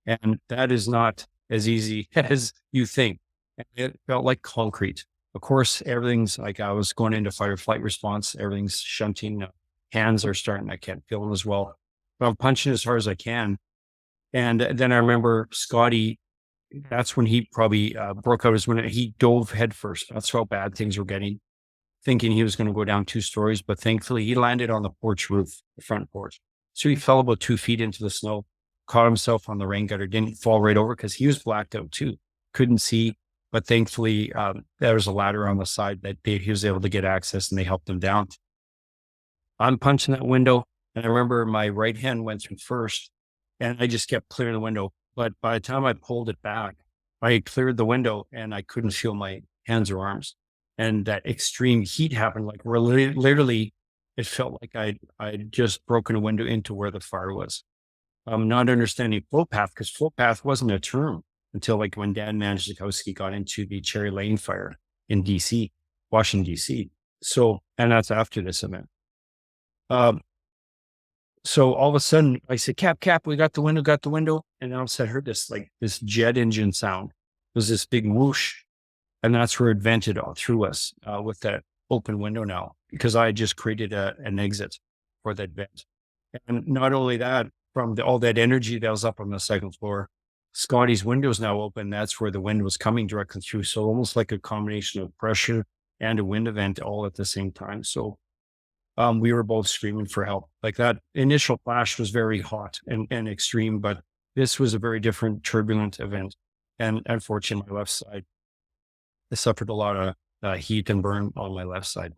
And that is not as easy as you think. And it felt like concrete. Of course, everything's like I was going into fight or flight response. Everything's shunting. Hands are starting. I can't feel them as well. But I'm punching as hard as I can. And then I remember Scotty, that's when he probably broke out his window. He dove headfirst. That's how bad things were getting, thinking he was going to go down 2 stories. But thankfully, he landed on the porch roof, the front porch. So he fell about 2 feet into the snow, caught himself on the rain gutter, didn't fall right over because he was blacked out too. Couldn't see. But thankfully, there was a ladder on the side that he was able to get access, and they helped him down. I'm punching that window, and I remember my right hand went through first, and I just kept clearing the window. But by the time I pulled it back, I had cleared the window, and I couldn't feel my hands or arms. And that extreme heat happened. Like literally, it felt like I'd just broken a window into where the fire was. Not understanding flow path, because flow path wasn't a term until like when Dan Manzikowski got into the Cherry Lane fire in DC, Washington, DC. So, and that's after this event. So all of a sudden I said, Cap, we got the window. And all of a sudden I heard this jet engine sound. It was this big whoosh. And that's where it vented all through us, with that open window now, because I had just created an exit for that vent. And not only that, from all that energy that was up on the second floor, Scotty's window's now open. That's where the wind was coming directly through. So almost like a combination of pressure and a wind event all at the same time. So we were both screaming for help. Like that initial flash was very hot and extreme, but this was a very different turbulent event. And unfortunately, my left side, I suffered a lot of heat and burn on my left side.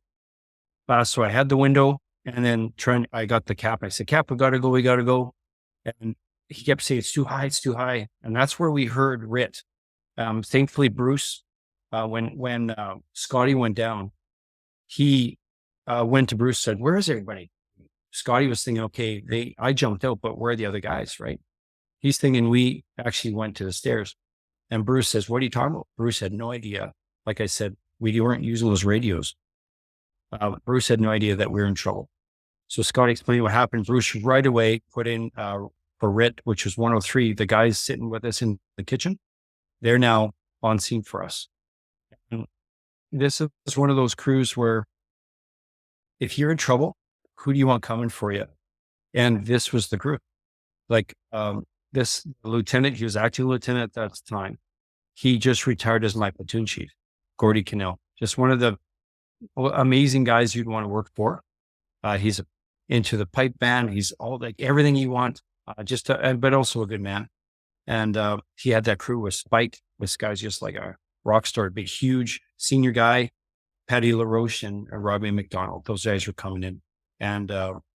So I had the window, and then I got the Cap. I said, Cap, we got to go. And he kept saying, it's too high. And that's where we heard Rit. Thankfully, Bruce, when Scotty went down, he went to Bruce, said, where is everybody? Scotty was thinking, okay, I jumped out, but where are the other guys, right? He's thinking we actually went to the stairs. And Bruce says, what are you talking about? Bruce had no idea. Like I said, we weren't using those radios. Bruce had no idea that we were in trouble. So Scott explained what happened. Bruce right away put in for RIT, which was 103, the guys sitting with us in the kitchen. They're now on scene for us. And this is one of those crews where if you're in trouble, who do you want coming for you? And this was the group. Like this lieutenant, he was acting lieutenant at that time. He just retired as my platoon chief, Gordy Cannell. Just one of the amazing guys you'd want to work for. He's into the pipe band. He's all like everything you want, but also a good man. And he had that crew with Spike. This guy's just like a rock star, big, huge senior guy, Patty LaRoche and Robbie McDonald. Those guys were coming in, and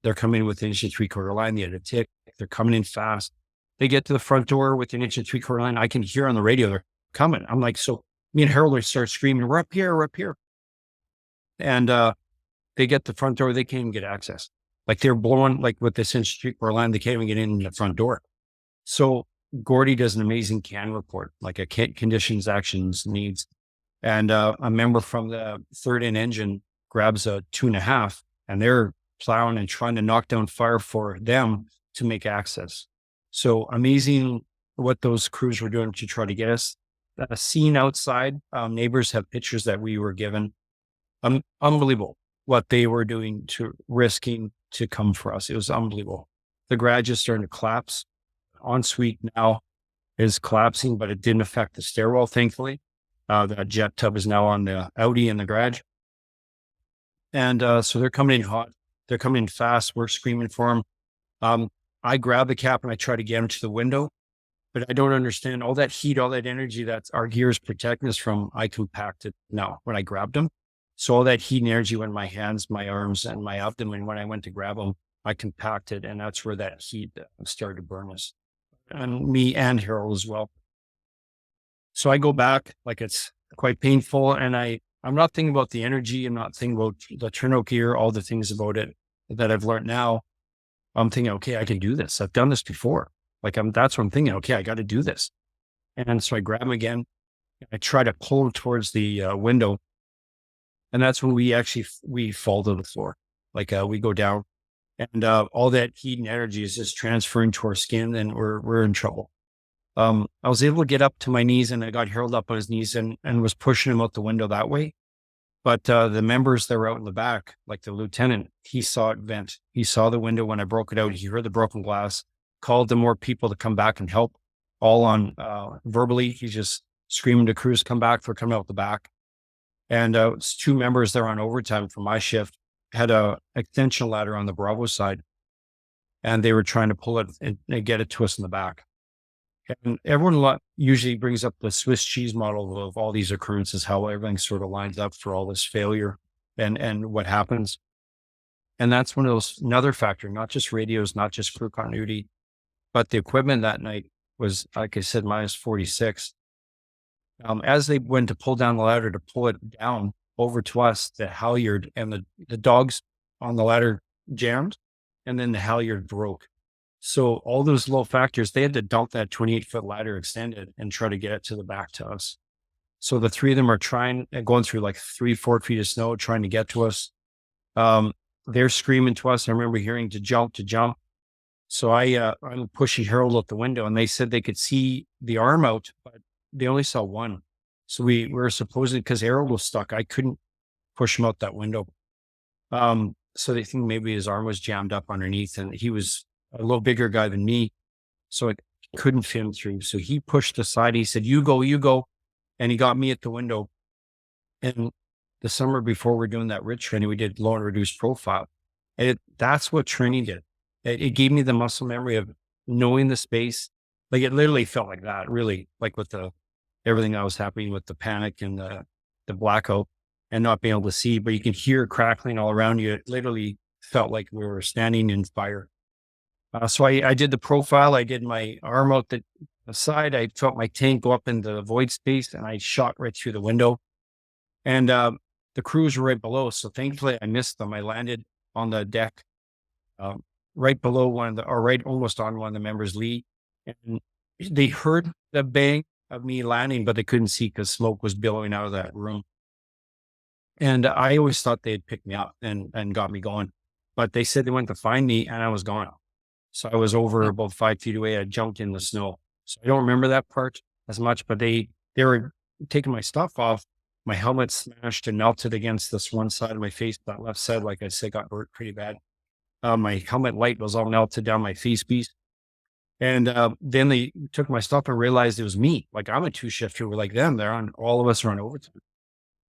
they're coming in with an 1 3/4 line. They had a tick. They're coming in fast. They get to the front door with an 1 3/4 line. I can hear on the radio they're coming. I'm like, so me and Harold start screaming, we're up here. And they get the front door. They can't even get access. Like they're blowing, like with this 1 3/4 line, they can't even get in the front door. So Gordy does an amazing CAN report, like a conditions, actions, needs. And a member from the 3rd in engine grabs a 2.5, and they're plowing and trying to knock down fire for them to make access. So amazing what those crews were doing to try to get us. A scene outside, neighbors have pictures that we were given. Unbelievable what they were doing to risking to come for us. It was unbelievable. The garage is starting to collapse. Ensuite now is collapsing, but it didn't affect the stairwell, thankfully. The jet tub is now on the Audi in the garage. And so they're coming in hot. They're coming in fast. We're screaming for them. I grab the Cap and I try to get him to the window, but I don't understand all that heat, all that energy that our gear is protecting us from. I compacted now when I grabbed him. So all that heat and energy went in my hands, my arms, and my abdomen. When I went to grab him, I compacted, and that's where that heat started to burn us, and me and Harold as well. So I go back, like it's quite painful, and I'm not thinking about the energy. I'm not thinking about the turnout gear, all the things about it that I've learned now. I'm thinking, okay, I can do this. I've done this before. That's what I'm thinking. Okay, I got to do this. And so I grab him again. I try to pull him towards the window. And that's when we fall to the floor. We go down, and all that heat and energy is just transferring to our skin, and we're in trouble. I was able to get up to my knees, and I got Harold up on his knees and was pushing him out the window that way. But the members that were out in the back, like the lieutenant, he saw it vent. He saw the window when I broke it out. He heard the broken glass, called to more people to come back and help, all on verbally. He's just screaming to crews, come back. They're coming out the back. And it's 2 members there on overtime from my shift had a extension ladder on the Bravo side, and they were trying to pull it and get it to us in the back. And everyone usually brings up the Swiss cheese model of all these occurrences, how everything sort of lines up for all this failure and what happens. And that's one of those, another factor, not just radios, not just crew continuity, but the equipment that night was, like I said, minus 46. As they went to pull down the ladder to pull it down over to us, the halyard and the dogs on the ladder jammed, and then the halyard broke. So all those little factors, they had to dump that 28-foot ladder extended and try to get it to the back to us. So the three of them are going through like 3-4 feet of snow, trying to get to us. They're screaming to us. I remember hearing to jump. So I'm pushing Harold out the window, and they said they could see the arm out, but they only saw one. So we were supposedly, because Harold was stuck, I couldn't push him out that window. So they think maybe his arm was jammed up underneath, and he was a little bigger guy than me, so I couldn't fit him through. So he pushed aside. He said, you go. And he got me at the window. And the summer before we're doing that RIT training, we did low and reduced profile. And that's what training did. It gave me the muscle memory of knowing the space. Like it literally felt like that, really, like with everything that was happening with the panic and the blackout and not being able to see, but you can hear crackling all around you. It literally felt like we were standing in fire. So I did the profile. I did my arm out the side. I felt my tank go up into the void space, and I shot right through the window. And the crews were right below. So thankfully I missed them. I landed on the deck right below right almost on one of the members' lee. And they heard the bang of me landing, but they couldn't see because smoke was billowing out of that room. And I always thought they'd pick me up and got me going. But they said they went to find me, and I was gone. So I was over about 5 feet away. I jumped in the snow. So I don't remember that part as much, but they were taking my stuff off. My helmet smashed and melted against this one side of my face. That left side, like I said, got hurt pretty bad. My helmet light was all melted down my face piece. And then they took my stuff and realized it was me. Like I'm a two-shifter like them. All of us are on overtime.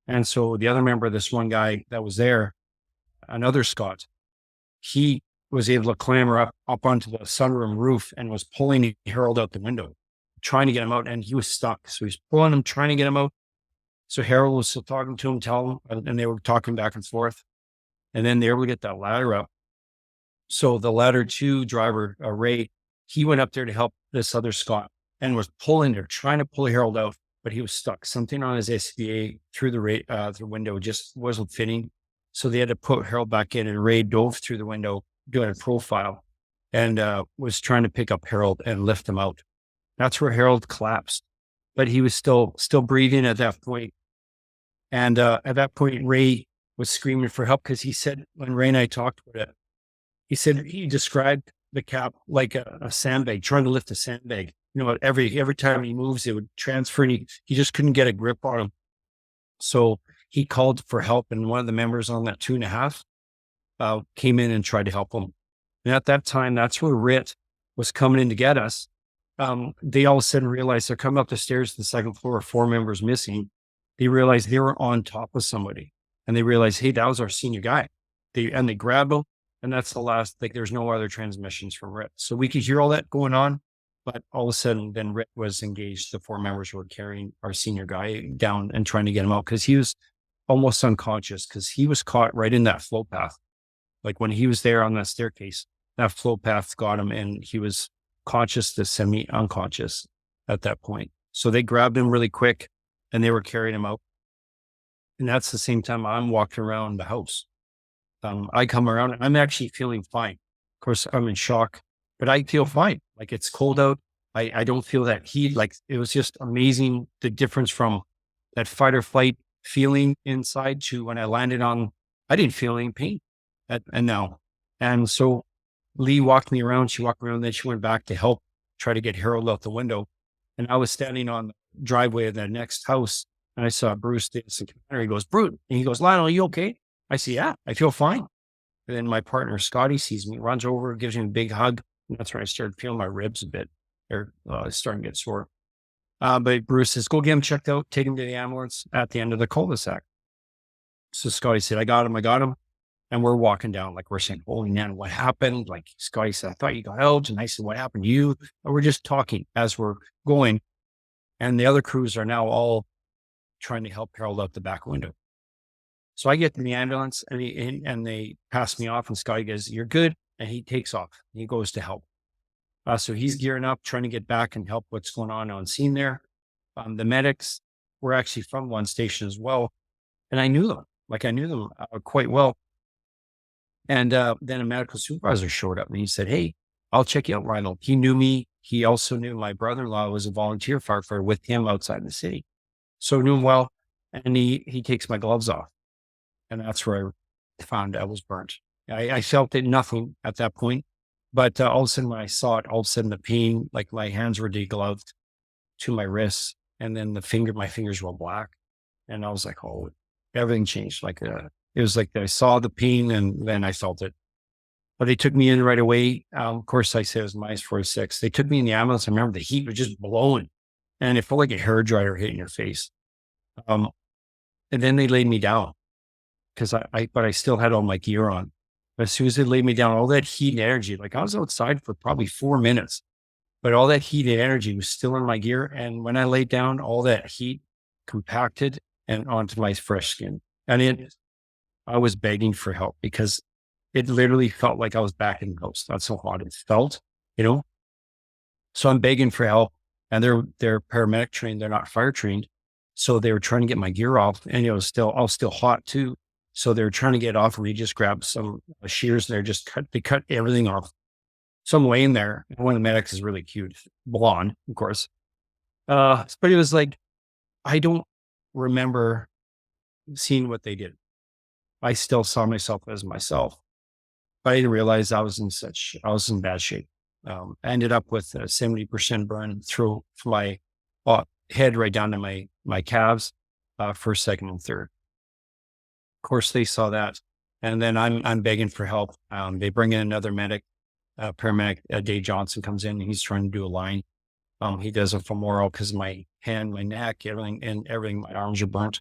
And so the other member, this one guy that was there, another Scot, he was able to clamber up onto the sunroom roof and was pulling Harold out the window, trying to get him out. And he was stuck. So he's pulling him, trying to get him out. So Harold was still talking to him, telling him, and they were talking back and forth. And then they were able to get that ladder up. So the ladder 2 driver, Ray, he went up there to help this other Scot and was trying to pull Harold out, but he was stuck. Something on his SVA through the window just wasn't fitting. So they had to put Harold back in, and Ray dove through the window doing a profile and was trying to pick up Harold and lift him out. That's where Harold collapsed, but he was still breathing at that point. And at that point, Ray was screaming for help because he said, when Ray and I talked about it, he described the cap like a sandbag, trying to lift a sandbag. You know, every time he moves, it would transfer, and he just couldn't get a grip on him. So he called for help, and one of the members on that 2.5 came in and tried to help him. And at that time, that's where RIT was coming in to get us. They all of a sudden realized they're coming up the stairs to the second floor, 4 members missing. They realized they were on top of somebody, and they realized, hey, that was our senior guy. They grabbed him, and that's the last, like there's no other transmissions from RIT. So we could hear all that going on, but all of a sudden then RIT was engaged. The 4 members were carrying our senior guy down and trying to get him out because he was almost unconscious because he was caught right in that flow path. Like when he was there on that staircase, that flow path got him, and he was conscious to semi-unconscious at that point. So they grabbed him really quick, and they were carrying him out. And that's the same time I'm walking around the house. I come around and I'm actually feeling fine. Of course, I'm in shock, but I feel fine. Like it's cold out. I don't feel that heat. Like it was just amazing. The difference from that fight or flight feeling inside to when I landed on, I didn't feel any pain and now. And so Lee walked me around. She walked around, then she went back to help try to get Harold out the window. And I was standing on the driveway of the next house, and I saw Bruce dancing. He goes, Bruce. And he goes, Lionel, are you okay? I say, yeah, I feel fine. And then my partner, Scotty, sees me, runs over, gives me a big hug. And that's when I started feeling my ribs a bit. They're starting to get sore. But Bruce says, go get him checked out, take him to the ambulance at the end of the cul-de-sac. So Scotty said, I got him. And we're walking down, like we're saying, holy man, what happened? Like Scotty said, I thought you got out. And I said, what happened to you? And we're just talking as we're going. And the other crews are now all trying to help Harold out the back window. So I get in the ambulance and they pass me off, and Scotty goes, you're good. And he takes off. He goes to help. So he's gearing up, trying to get back and help what's going on scene there. The medics were actually from one station as well. And I knew them, quite well. And then a medical supervisor showed up and he said, hey, I'll check you out, Lionel. He knew me. He also knew my brother-in-law was a volunteer firefighter with him outside the city. So knew him well. And he takes my gloves off. And that's where I found I was burnt. I felt it nothing at that point. But all of a sudden when I saw it, all of a sudden the pain, like my hands were degloved to my wrists. And then my fingers were black. And I was like, oh, everything changed. It was like I saw the pain and then I felt it. But they took me in right away. Of course, I said it was -46. They took me in the ambulance. I remember the heat was just blowing and it felt like a hairdryer hitting your face. And then they laid me down because but I still had all my gear on. But as soon as they laid me down, all that heat and energy, like I was outside for probably 4 minutes, but all that heat and energy was still in my gear. And when I laid down, all that heat compacted and onto my fresh skin. And I was begging for help because it literally felt like I was back in the house. That's how hot it felt, So I'm begging for help, and they're paramedic trained. They're not fire trained. So they were trying to get my gear off, and I was still hot too. So they were trying to get off, and we just grabbed some shears and they cut everything off. So I'm laying there, and one of the medics is really cute, blonde, of course. But it was like, I don't remember seeing what they did. I still saw myself as myself, but I didn't realize I was in bad shape. I ended up with a 70% burn through my head right down to my calves, first, second, and third. Of course, they saw that. And then I'm begging for help. They bring in another medic, paramedic, Dave Johnson comes in and he's trying to do a line. He does a femoral because my hand, my neck, everything, my arms are burnt.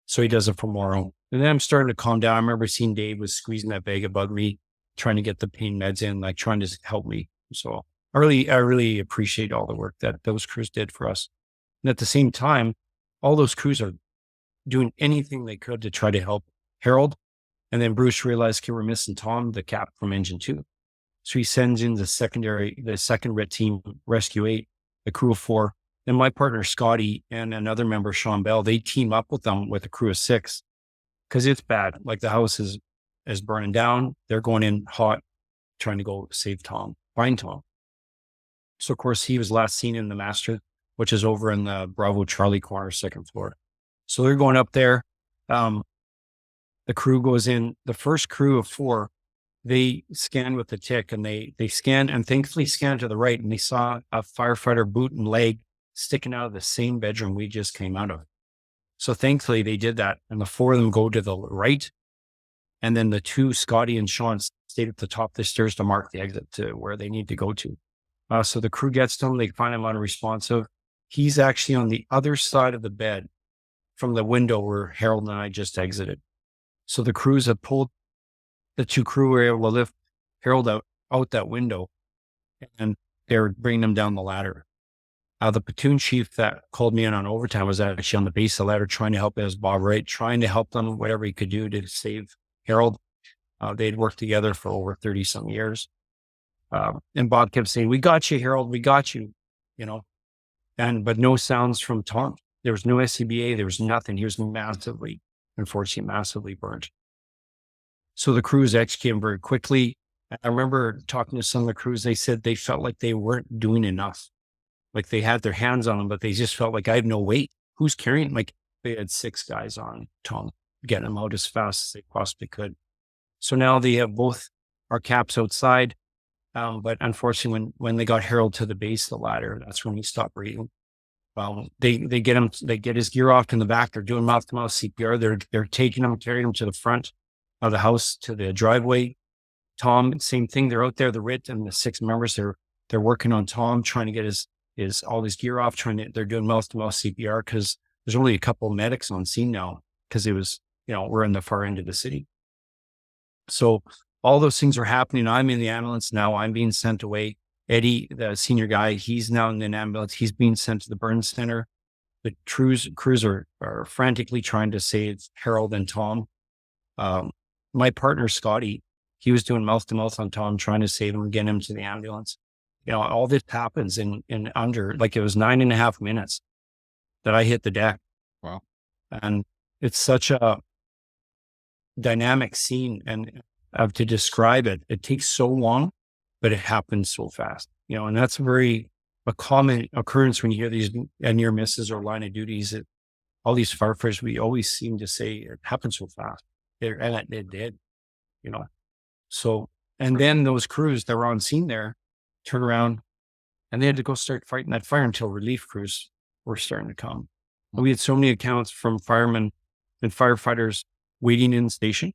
So he does a femoral. And then I'm starting to calm down. I remember seeing Dave was squeezing that bag above me, trying to get the pain meds in, like trying to help me. So I really appreciate all the work that those crews did for us. And at the same time, all those crews are doing anything they could to try to help Harold. And then Bruce realized, okay, we're missing Tom, the cap from Engine 2. So he sends in the second RIT team, Rescue 8, the crew of 4. Then my partner, Scotty, and another member, Sean Bell, they team up with them with a crew of 6 because it's bad. Like the house is burning down. They're going in hot, trying to go save Tom, find Tom. So, of course, he was last seen in the master, which is over in the Bravo Charlie corner, 2nd floor. So they're going up there. The crew goes in. The first crew of 4, they scan with the tick and they scan and thankfully scan to the right. And they saw a firefighter boot and leg sticking out of the same bedroom we just came out of. So thankfully they did that. And the 4 of them go to the right. And then the 2, Scotty and Sean, stayed at the top of the stairs to mark the exit to where they need to go to. So the crew gets to him. They find him unresponsive. He's actually on the other side of the bed from the window where Harold and I just exited. So the crews have pulled, the 2 crew were able to lift Harold out that window, and they're bringing him down the ladder. The platoon chief that called me in on overtime was actually on the base of the ladder trying to help as Bob Wright, trying to help them whatever he could do to save Harold. They'd worked together for over 30 some years. And Bob kept saying, we got you, Harold, we got you, but no sounds from Tom. There was no SCBA. There was nothing. He was unfortunately, massively burnt. So the crews executed him very quickly. I remember talking to some of the crews. They said they felt like they weren't doing enough. Like they had their hands on him, but they just felt like I have no weight. Who's carrying? Like they had 6 guys on Tom, getting him out as fast as they possibly could. So now they have both our caps outside. But unfortunately, when they got Harold to the base of the ladder, that's when he stopped breathing. They get his gear off in the back. They're doing mouth-to-mouth CPR. They're taking him, carrying him to the front of the house to the driveway. Tom, same thing. They're out there, the RIT and the 6 members. They're working on Tom, trying to get all his gear off. They're doing mouth-to-mouth CPR because there's only a couple of medics on scene now because it was, we're in the far end of the city. So all those things are happening. I'm in the ambulance now. I'm being sent away. Eddie, the senior guy, he's now in an ambulance. He's being sent to the burn center. The crews are frantically trying to save Harold and Tom. My partner, Scotty, he was doing mouth to mouth on Tom, trying to save him and get him to the ambulance. All this happens in under, like, it was 9.5 minutes that I hit the deck. Wow. And it's such a dynamic scene, and to describe it, it takes so long, but it happens so fast, and that's a common occurrence when you hear these near misses or line of duties. All these firefighters, we always seem to say it happens so fast. And it did, So, and then those crews that were on scene there turn around and they had to go start fighting that fire until relief crews were starting to come. And we had so many accounts from firemen and firefighters waiting in the station,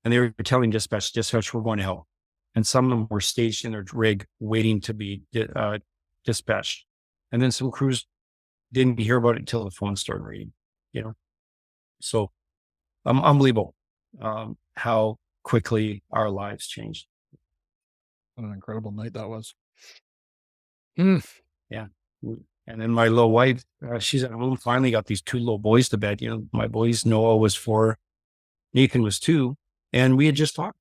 and they were telling dispatch, we're going to help. And some of them were staged in their rig waiting to be dispatched. And then some crews didn't hear about it until the phone started ringing, So unbelievable how quickly our lives changed. What an incredible night that was. Yeah. And then my little wife, she's at home, finally got these 2 little boys to bed. My boys, Noah was 4, Nathan was 2, and we had just talked.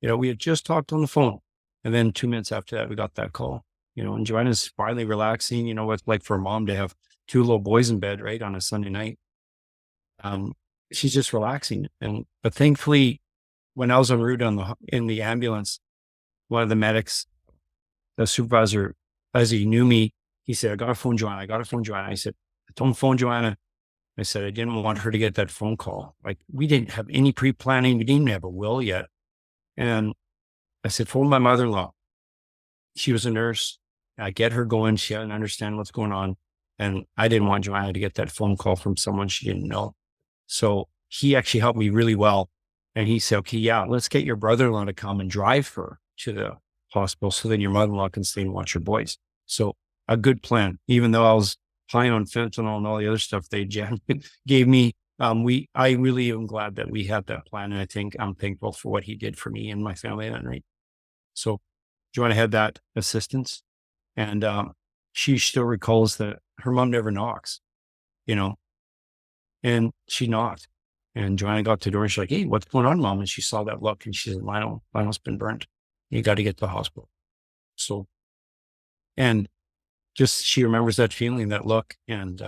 We had just talked on the phone. And then 2 minutes after that, we got that call, and Joanna's finally relaxing, what it's like for a mom to have 2 little boys in bed, right, on a Sunday night. She's just relaxing. But thankfully, when I was en route in the ambulance, one of the medics, the supervisor, as he knew me, he said, I got to phone Joanna. I said, don't phone Joanna. I said, I didn't want her to get that phone call. Like, we didn't have any pre-planning. We didn't even have a will yet. And I said, phone my mother-in-law. She was a nurse. I get her going. She doesn't understand what's going on. And I didn't want Joanna to get that phone call from someone she didn't know. So he actually helped me really well. And he said, okay, yeah, let's get your brother-in-law to come and drive her to the hospital so then your mother-in-law can stay and watch your boys. So a good plan, even though I was high on fentanyl and all the other stuff they gave me. I really am glad that we had that plan. And I think I'm thankful for what he did for me and my family that night. So Joanna had that assistance, and she still recalls that her mom never knocks, and she knocked. And Joanna got to the door and she's like, hey, what's going on, Mom? And she saw that look and she said, Lionel's been burnt. You got to get to the hospital. So, and just, she remembers that feeling, that look, and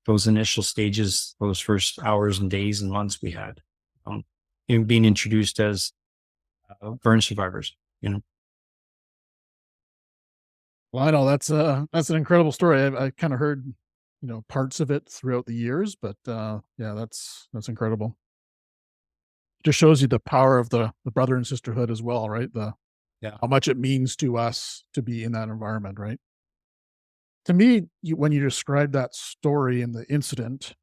those initial stages, those first hours and days and months we had, in being introduced as burn survivors, Well, I know that's an incredible story. I kind of heard, parts of it throughout the years, but yeah, that's incredible. Just shows you the power of the brother and sisterhood as well, right? How much it means to us to be in that environment, right? To me, when you described that story and the incident,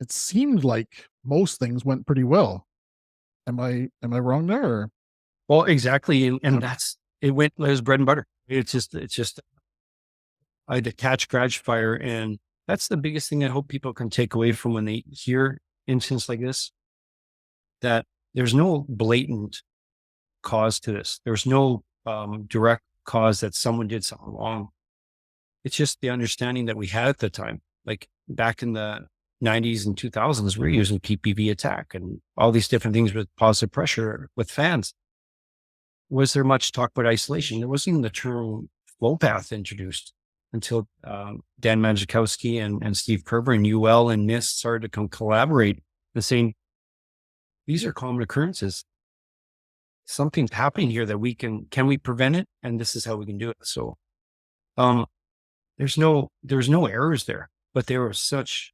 it seemed like most things went pretty well. Am I wrong there? Or? Well, exactly, and it was bread and butter. It's just I had to catch garage fire, and that's the biggest thing I hope people can take away from when they hear incidents like this, that there's no blatant cause to this. There's no direct cause that someone did something wrong. It's just the understanding that we had at the time. Like back in the 90s and 2000s, we were using PPV attack and all these different things with positive pressure with fans. Was there much talk about isolation? There wasn't even the term flow path introduced until Dan Majkowski and Steve Kerber and UL and NIST started to collaborate and saying, these are common occurrences. Something's happening here that can we prevent it? And this is how we can do it. So there's no errors there, but there was such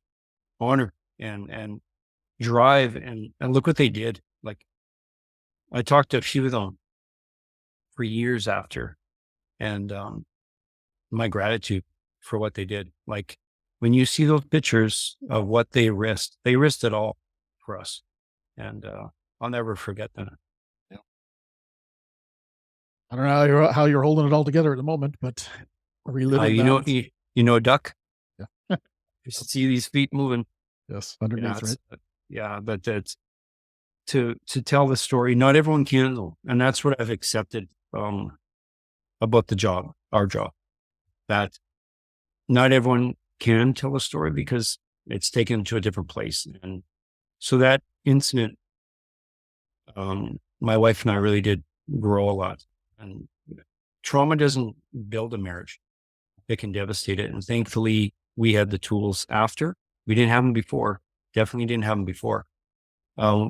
honor and drive and look what they did. Like, I talked to a few of them for years after, and my gratitude for what they did. Like, when you see those pictures of what they risked it all for us. And I'll never forget that. Yeah. I don't know how you're holding it all together at the moment, but reliving that. You know a duck? Yeah. You should see these feet moving. Yes, underneath, right? Yeah, but it's to tell the story. Not everyone can though. And that's what I've accepted about the job, our job, that not everyone can tell a story because it's taken to a different place. And so that incident, my wife and I really did grow a lot. And trauma doesn't build a marriage. It can devastate it. And thankfully we had the tools after. We didn't have them before. Definitely didn't have them before.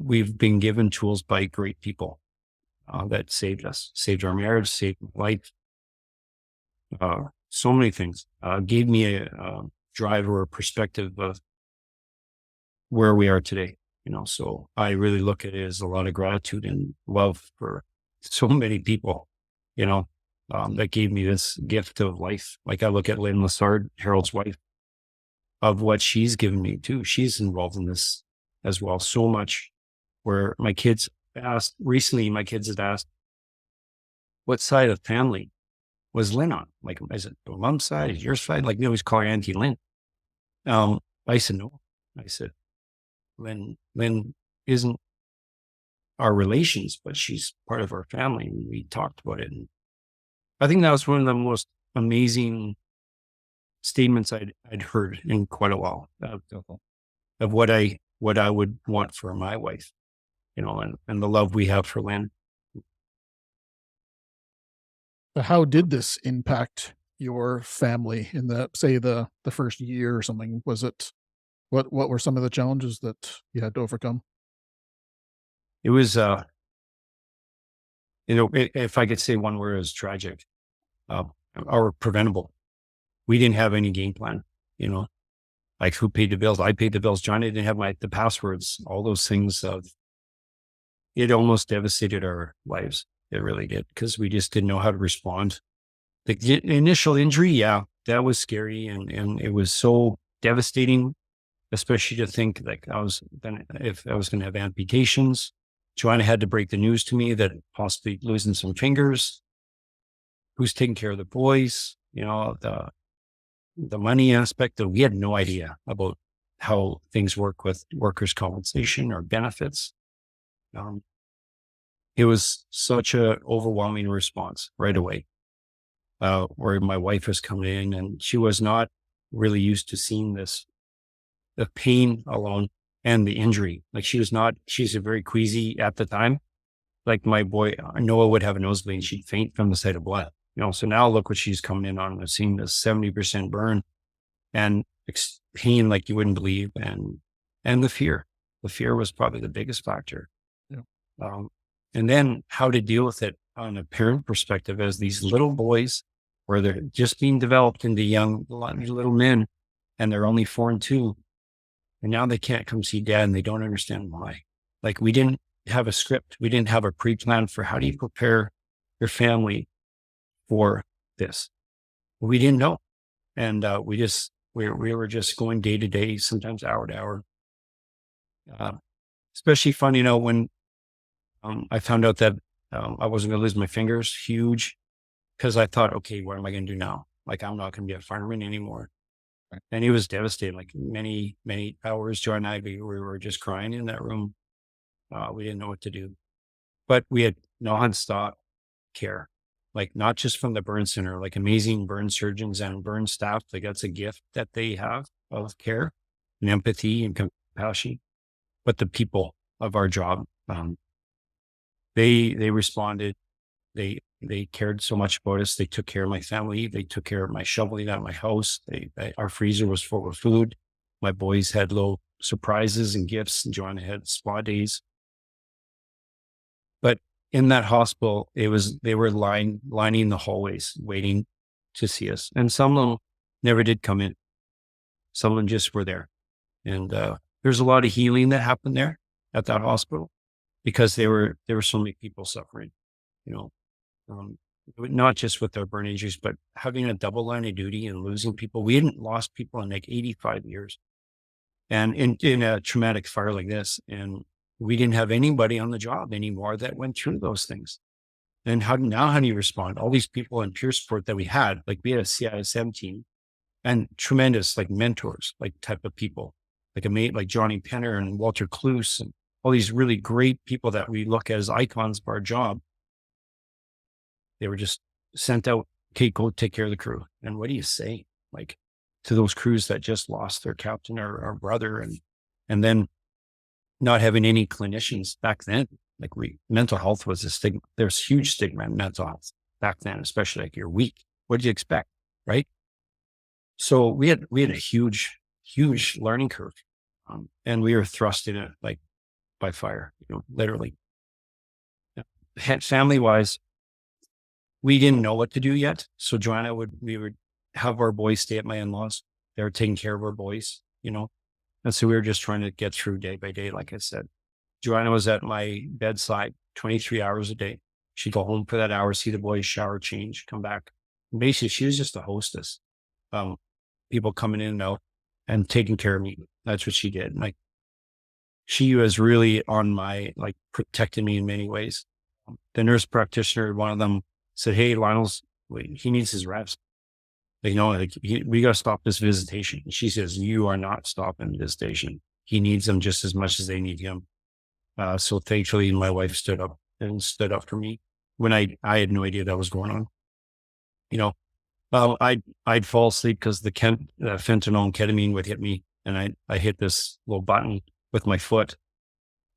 We've been given tools by great people that saved us, saved our marriage, saved my life. So many things gave me a drive or a perspective of where we are today. So I really look at it as a lot of gratitude and love for so many people, that gave me this gift of life. Like I look at Lynn Lessard, Harold's wife, of what she's given me too. She's involved in this as well. So much where my kids had asked, what side of family was Lynn on? Like, is it the mom's side? Is your side? Like they always call her Auntie Lynn. I said, no. I said, Lynn isn't our relations, but she's part of our family. And we talked about it. And I think that was one of the most amazing statements I'd heard in quite a while of what I would want for my wife, and the love we have for Lynn. How did this impact your family in the first year or something? Was it, what were some of the challenges that you had to overcome? It was, if I could say one word, it was tragic, or preventable. We didn't have any game plan, like who paid the bills? I paid the bills. Johnny didn't have the passwords, all those things. It almost devastated our lives. It really did, because we just didn't know how to respond. The initial injury, yeah, that was scary. And it was so devastating, especially to think like if I was going to have amputations. Joanna had to break the news to me that possibly losing some fingers. Who's taking care of the boys? The money aspect that we had no idea about how things work with workers' compensation or benefits. It was such a overwhelming response right away, where my wife was coming in and she was not really used to seeing the pain alone and the injury. Like she's a very queasy at the time. Like my boy, Noah would have a nosebleed and she'd faint from the sight of blood. So now look what she's coming in on. I've seen this 70% burn and pain like you wouldn't believe. And the fear was probably the biggest factor. Yeah. And then how to deal with it on a parent perspective as these little boys, where they're just being developed into young little men and they're only 4 and 2. And now they can't come see dad and they don't understand why. Like we didn't have a script. We didn't have a pre-plan for how do you prepare your family for this. We didn't know. And we were just going day to day, sometimes hour to hour. Especially fun, when I found out that I wasn't going to lose my fingers, huge, because I thought, okay, what am I going to do now? Like, I'm not going to be a fireman anymore. Right. And it was devastating. Like many, many hours, Joy and I, we were just crying in that room. We didn't know what to do, but we had nonstop care. Like not just from the burn center, like amazing burn surgeons and burn staff. Like that's a gift that they have of care and empathy and compassion. But the people of our job, they responded. They cared so much about us. They took care of my family. They took care of my shoveling out of my house. Our freezer was full of food. My boys had little surprises and gifts, and Joanna had spa days. But in that hospital, they were lining the hallways, waiting to see us. And some of them never did come in. Some of them just were there. And there's a lot of healing that happened there at that hospital because there were so many people suffering, not just with their burn injuries, but having a double line of duty and losing people. We hadn't lost people in like 85 years. And in a traumatic fire like this, and we didn't have anybody on the job anymore that went through those things. And how do you respond? All these people in peer support that we had, like we had a CISM team and tremendous like mentors, like type of people, like a mate like Johnny Penner and Walter Kloos all these really great people that we look at as icons of our job, they were just sent out, okay, go take care of the crew. And what do you say? Like to those crews that just lost their captain or brother, and then not having any clinicians back then, like mental health was a stigma. There's huge stigma in mental health back then, especially like you're weak. What did you expect? Right. So we had a huge learning curve. And we were thrust in it like by fire, literally. Family wise, we didn't know what to do yet. So we would have our boys stay at my in-laws. They were taking care of our boys, and so we were just trying to get through day by day. Like I said, Joanna was at my bedside 23 hours a day. She'd go home for that hour, see the boys, shower, change, come back. Basically, she was just a hostess. People coming in and out and taking care of me. That's what she did. Like, she was really on my, like, protecting me in many ways. The nurse practitioner, one of them said, "Hey, he needs his rest. We got to stop this visitation." And she says, "You are not stopping visitation. He needs them just as much as they need him." So thankfully, my wife stood up for me when I had no idea that was going on. I'd fall asleep because the fentanyl and ketamine would hit me, and I hit this little button with my foot,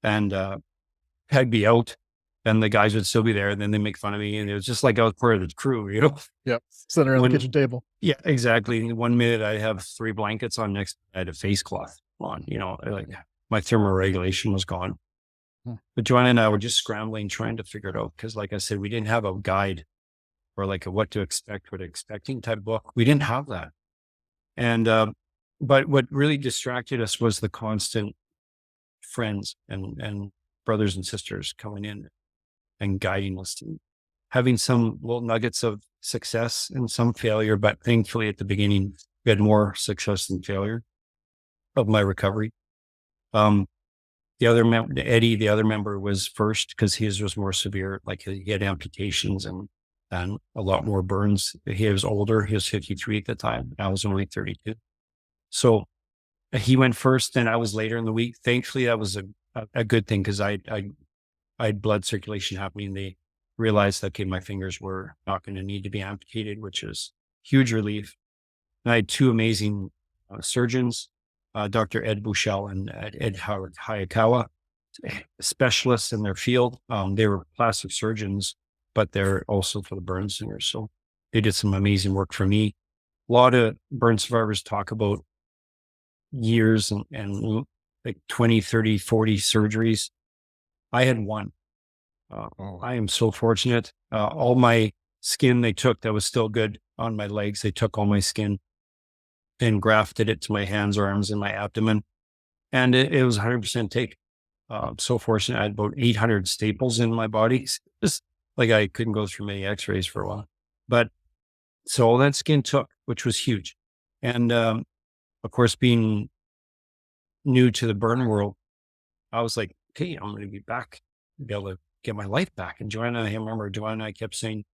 and I'd be out, and the guys would still be there, and then they make fun of me, and it was just like I was part of the crew, Yep. Sitting around the kitchen table. Yeah, exactly. 1 minute I have 3 blankets on, next I had a face cloth on, like my thermoregulation was gone. But Joanna and I were just scrambling, trying to figure it out. Cause like I said, we didn't have a guide or like a what to expect, what expecting type book. We didn't have that. And, but what really distracted us was the constant friends and brothers and sisters coming in and guiding us, and having some little nuggets of success and some failure. But thankfully at the beginning, we had more success than failure of my recovery. The other member, Eddie, the other member, was first because his was more severe. Like he had amputations and a lot more burns. He was older. He was 53 at the time. I was only 32. So he went first, and I was later in the week. Thankfully, that was a good thing because I had blood circulation happening. They realized that, okay, my fingers were not going to need to be amputated, which is huge relief. And I had 2 amazing surgeons, Dr. Ed Bushell and Ed Howard Hayakawa, specialists in their field. They were plastic surgeons, but they're also for the burn centers. So they did some amazing work for me. A lot of burn survivors talk about years and like 20, 30, 40 surgeries. I had 1. I am so fortunate. All my skin they took that was still good on my legs. They took all my skin and grafted it to my hands, arms, and my abdomen. And it was 100% take. So fortunate. I had about 800 staples in my body. Just like I couldn't go through many x-rays for a while. But so all that skin took, which was huge. And of course, being new to the burn world, I was like, okay, I'm going to be back, be able to get my life back. And I remember Joanna and I kept saying,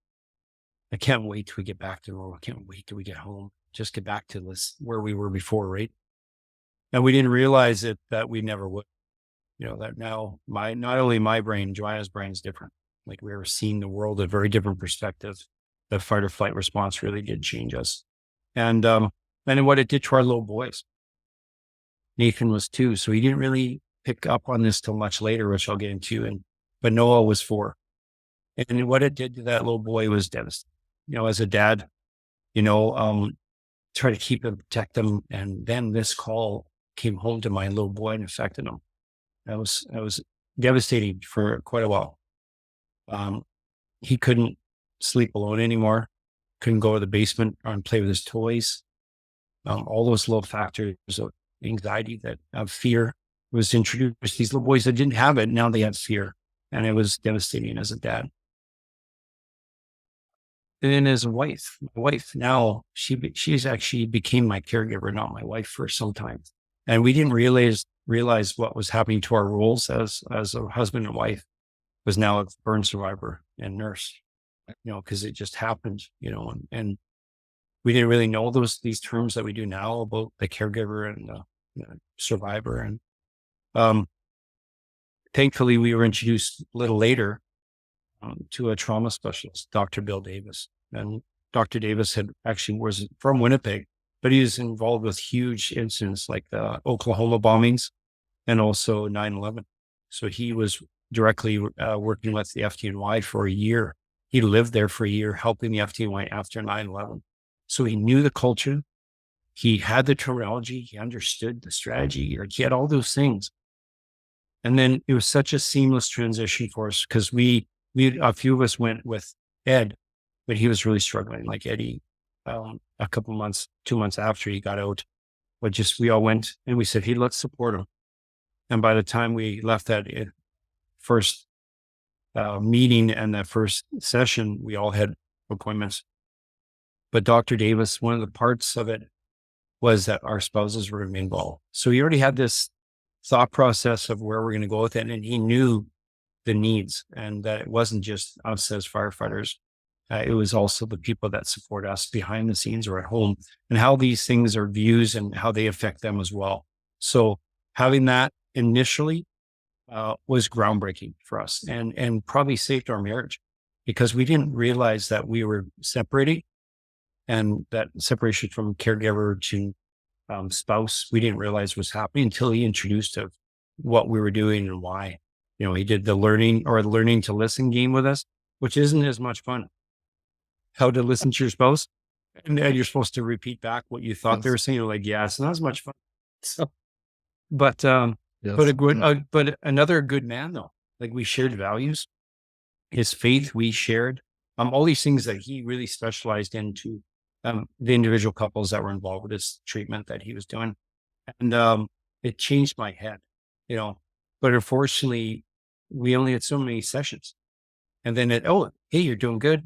I can't wait till we get back to normal. I can't wait till we get home. Just get back to this where we were before, right? And we didn't realize it that we never would. That now not only my brain, Joanna's brain is different. Like we were seeing the world a very different perspective. The fight or flight response really did change us. And then what it did to our little boys. Nathan was 2, so he didn't really pick up on this till much later, which I'll get into. But Noah was 4. And what it did to that little boy was devastating. As a dad, try to keep him, protect him. And then this call came home to my little boy and affected him. That was devastating for quite a while. He couldn't sleep alone anymore. Couldn't go to the basement and play with his toys. All those little factors of anxiety, of fear was introduced. These little boys that didn't have it, now they had fear. And it was devastating as a dad. And then as a wife, my wife now, she's actually became my caregiver, not my wife, for some time. And we didn't realize what was happening to our roles as a husband and wife, was now a burn survivor and nurse, because it just happened, and we didn't really know these terms that we do now about the caregiver and the survivor. And thankfully, we were introduced a little later to a trauma specialist, Dr. Bill Davis. And Dr. Davis was from Winnipeg, but he was involved with huge incidents like the Oklahoma bombings and also 9/11. So he was directly working with the FDNY for a year. He lived there for a year, helping the FDNY after 9/11. So he knew the culture. He had the terminology. He understood the strategy. He had all those things. And then it was such a seamless transition for us because a few of us went with Ed, but he was really struggling. Like Eddie, a couple months, 2 months after he got out, we all went and we said, hey, let's support him. And by the time we left that first meeting and that first session, we all had appointments. But Dr. Davis, one of the parts of it was that our spouses were going to be involved. So he already had this thought process of where we're going to go with it. And he knew the needs and that it wasn't just us as firefighters. It was also the people that support us behind the scenes or at home and how these things are viewed and how they affect them as well. So having that initially was groundbreaking for us and probably saved our marriage because we didn't realize that we were separating and that separation from caregiver to spouse, we didn't realize was happening until he introduced of what we were doing and why. He did the learning to listen game with us, which isn't as much fun. How to listen to your spouse. And then you're supposed to repeat back what you thought they were saying. You're like, yeah, it's not as much fun. So, but another good man though, like we shared values, his faith we shared, all these things that he really specialized into, the individual couples that were involved with this treatment that he was doing. And it changed my head, but unfortunately we only had so many sessions. And then hey, you're doing good.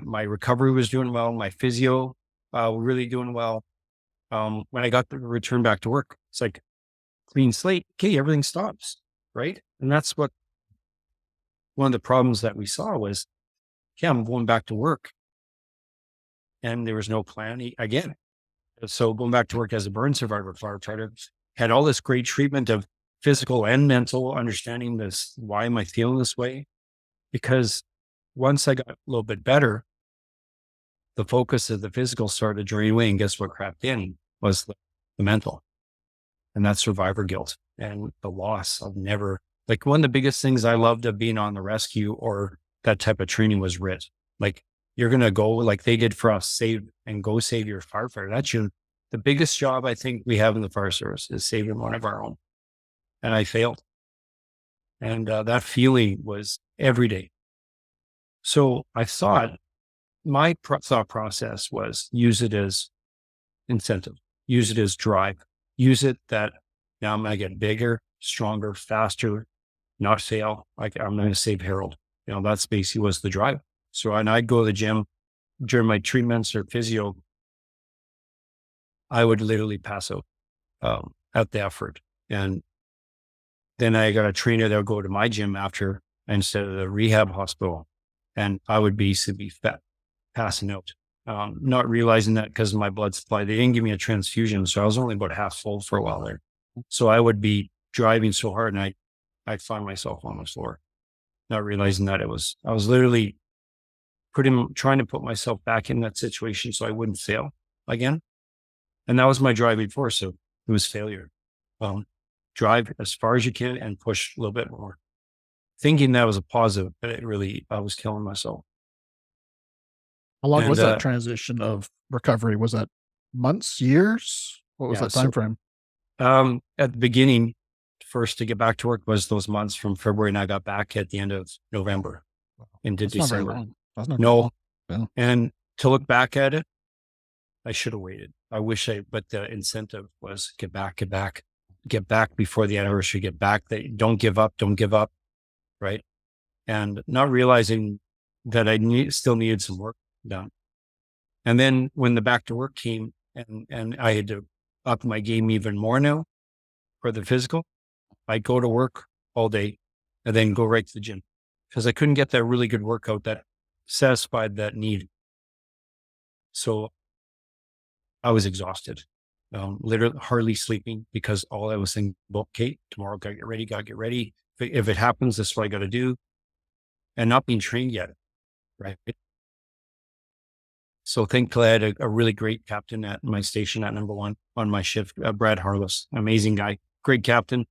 My recovery was doing well. My physio, really doing well. When I got to return back to work, it's like clean slate. Okay, everything stops, right? And that's what one of the problems that we saw was, I'm going back to work, and there was no plan again. So going back to work as a burn survivor firefighter, had all this great treatment of physical and mental, understanding this. Why am I feeling this way? Because once I got a little bit better, the focus of the physical started to drain away. And guess what crept in was the mental. And that's survivor guilt and the loss of never, like one of the biggest things I loved of being on the rescue or that type of training was RIT. Like you're going to go like they did for us, save your firefighter. That's the biggest job I think we have in the fire service is saving one of our own. And I failed. And that feeling was every day. So I thought my thought process was use it as incentive, use it as drive, use it that now I'm going to get bigger, stronger, faster, not fail. Like I'm going to save Harold. That's basically was the drive. So and I'd go to the gym during my treatments or physio. I would literally pass out at the effort. And then I got a trainer that would go to my gym after instead of the rehab hospital. And I would basically be passing out, not realizing that because of my blood supply. They didn't give me a transfusion. So I was only about half full for a while there. So I would be driving so hard and I'd find myself on the floor, not realizing that I was literally trying to put myself back in that situation so I wouldn't fail again. And that was my driving force. So it was failure. Drive as far as you can and push a little bit more. Thinking that was a positive, but I was killing myself. How long was that transition of recovery? Was that months, years? What was that time frame? At the beginning, first to get back to work was those months from February, and I got back at the end of November into December. That's not no. Yeah. And to look back at it, I should have waited. But the incentive was get back before the anniversary, get back. Don't give up. Right. And not realizing that I still needed some work done. And then when the back to work came and I had to up my game even more now for the physical, I'd go to work all day and then go right to the gym because I couldn't get that really good workout that satisfied that need. So I was exhausted, literally hardly sleeping because all I was thinking, okay, tomorrow gotta get ready. If it happens, this is what I got to do, and not being trained yet. Right. So thankfully I had a really great captain at my station at number 1 on my shift, Brad Harless, amazing guy, great captain.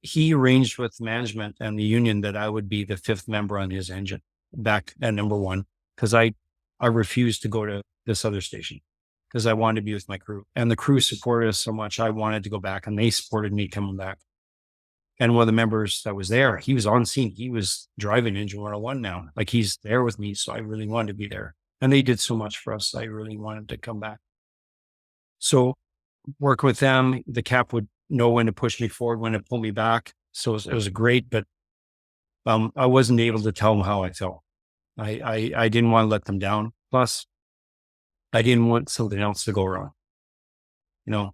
He arranged with management and the union that I would be the 5th member on his engine back at number 1, because I refused to go to this other station because I wanted to be with my crew, and the crew supported us so much. I wanted to go back, and they supported me coming back. And one of the members that was there, he was on scene. He was driving Engine 101 now. Like, he's there with me. So I really wanted to be there. And they did so much for us. I really wanted to come back. So work with them. The cap would know when to push me forward, when to pull me back. So it was great, but I wasn't able to tell them how I felt. I didn't want to let them down. Plus, I didn't want something else to go wrong, you know?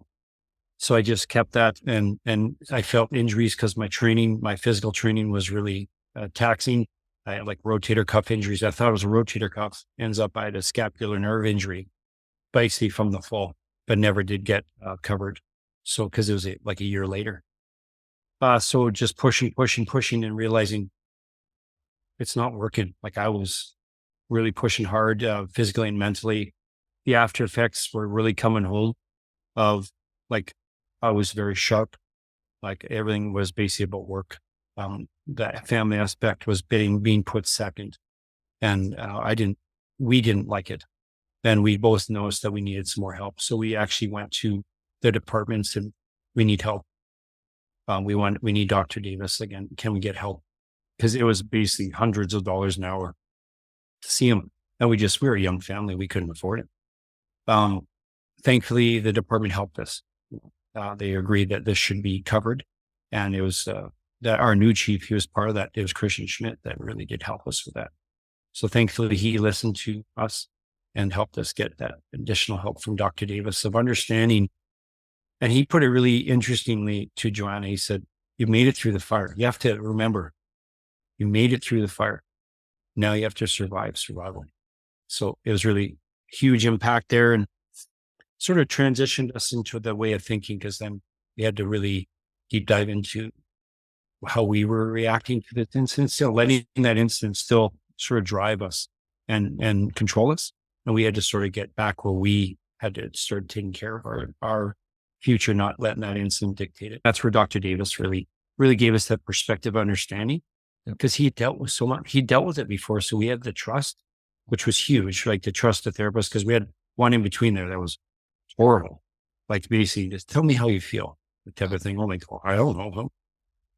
So I just kept that, and I felt injuries because my physical training was really taxing. I had like rotator cuff injuries. I thought it was a rotator cuff. Ends up I had a scapular nerve injury, basically from the fall, but never did get covered. So because it was like a year later. So just pushing and realizing it's not working. Like, I was really pushing hard physically and mentally. The after effects were really coming home of, like, I was very sharp. Like, everything was basically about work. That family aspect was being put second. And we didn't like it. Then we both noticed that we needed some more help. So we actually went to the departments and we need help. We need Dr. Davis again. Can we get help? Because it was basically hundreds of dollars an hour to see him. And we were a young family. We couldn't afford it. Thankfully, the department helped us. They agreed that this should be covered. And it was that our new chief, he was part of that. It was Christian Schmidt that really did help us with that. So thankfully, he listened to us and helped us get that additional help from Dr. Davis of understanding. And he put it really interestingly to Joanna. He said, "You made it through the fire. You have to remember, you made it through the fire. Now you have to survival." So it was really huge impact there, and sort of transitioned us into the way of thinking, because then we had to really deep dive into how we were reacting to this incident, still letting that incident still sort of drive us and control us. And we had to sort of get back where we had to start taking care of our future, not letting that incident dictate it. That's where Dr. Davis really gave us that perspective understanding, because he dealt with so much. He dealt with it before. So we had the trust, which was huge, like to trust the therapist, because we had one in between there that was horrible. Like, basically, just tell me how you feel, the type of thing. I'm like, I don't know.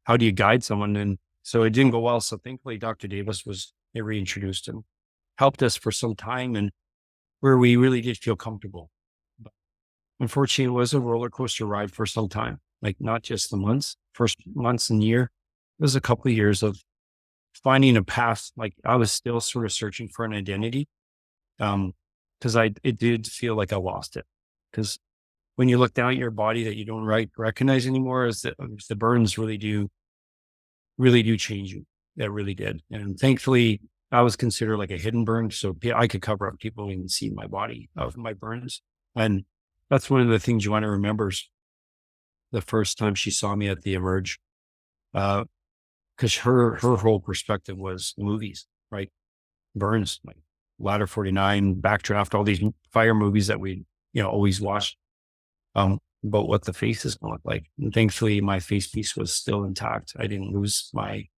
How do you guide someone? And so it didn't go well. So thankfully, Dr. Davis they reintroduced him, helped us for some time, and where we really did feel comfortable. But unfortunately, it was a roller coaster ride for some time, like not just the first months and year. It was a couple of years of finding a path. Like, I was still sort of searching for an identity. Because it did feel like I lost it. Because when you look down at your body that you don't recognize anymore, is that the burns really do change you. That really did. And thankfully, I was considered like a hidden burn. So I could cover up. People wouldn't even see my body of my burns. And that's one of the things Joanna remembers the first time she saw me at the Emerge. Because her whole perspective was movies, right? Burns, like Ladder 49, Backdraft, all these fire movies that we always watched. About what the face is going to look like. And thankfully, my face piece was still intact. I didn't lose my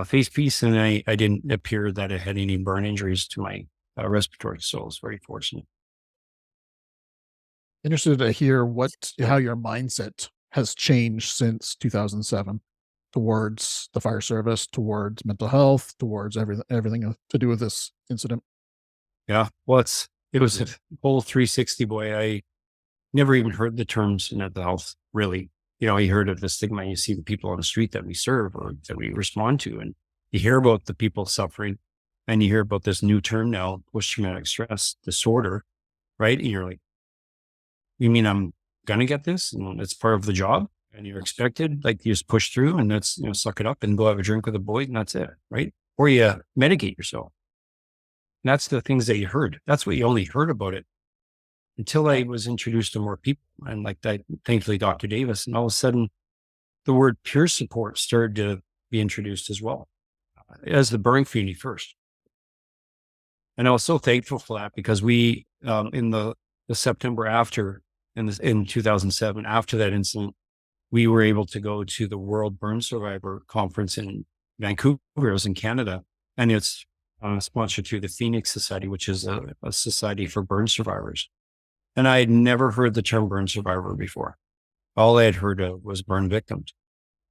face piece, and I didn't appear that it had any burn injuries to my respiratory. So I was very fortunate. Interested to hear how your mindset has changed since 2007 towards the fire service, towards mental health, towards everything to do with this incident. Yeah, well, it was a whole 360, boy. I never even heard the terms mental health, really. You heard of the stigma. You see the people on the street that we serve or that we respond to, and you hear about the people suffering, and you hear about this new term now, post-traumatic stress disorder, right? And you're like, you mean I'm going to get this? And it's part of the job, and you're expected, like, you just push through and that's, suck it up and go have a drink with a boy, and that's it, right? Or you medicate yourself. And that's the things that you heard. That's what you only heard about it until I was introduced to more people, and like that, thankfully, Dr. Davis. And all of a sudden, the word peer support started to be introduced as well as the burning community first. And I was so thankful for that because we, in the September after, in 2007, after that incident, we were able to go to the World Burn Survivor Conference in Vancouver. It was in Canada, and it's sponsored through the Phoenix Society, which is a society for burn survivors. And I had never heard the term burn survivor before. All I had heard of was burn victims.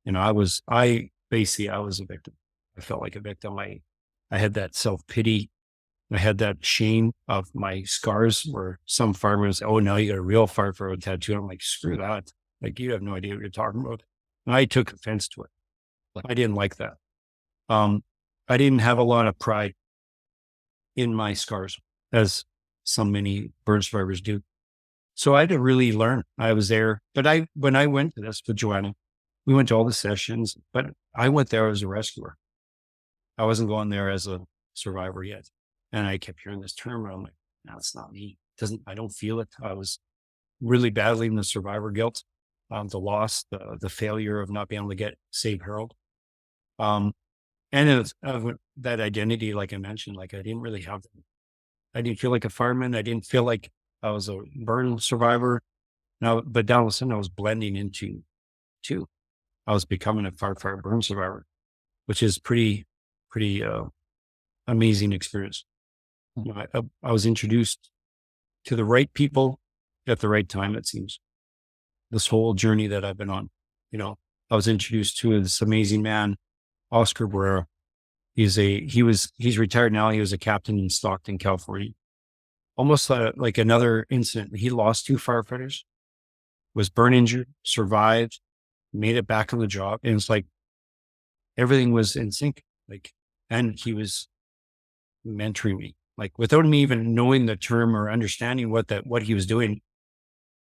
I was a victim. I felt like a victim. I had that self-pity. I had that shame of my scars where some firemen say, "Oh, now you got a real firefighter tattoo." I'm like, screw that. Like, you have no idea what you're talking about. And I took offense to it. I didn't like that. I didn't have a lot of pride in my scars, as many burn survivors do. So I had to really learn. I was there, but when I went to this with Joanna, we went to all the sessions, but I went there as a rescuer. I wasn't going there as a survivor yet. And I kept hearing this term, and I'm like, no, it's not me. I don't feel it. I was really battling the survivor guilt, the loss, the failure of not being able to save Harold. And it's that identity, like I mentioned, like I didn't really have that. I didn't feel like a fireman. I didn't feel like I was a burn survivor. But down the sudden I was blending into two. I was becoming a firefighter burn survivor, which is pretty amazing experience. I was introduced to the right people at the right time, it seems. This whole journey that I've been on, I was introduced to this amazing man, Oscar Barrera. He's retired now. He was a captain in Stockton, California. Almost like another incident. He lost 2 firefighters, was burn injured, survived, made it back on the job. And it's like everything was in sync. And he was mentoring me, without me even knowing the term or understanding what he was doing.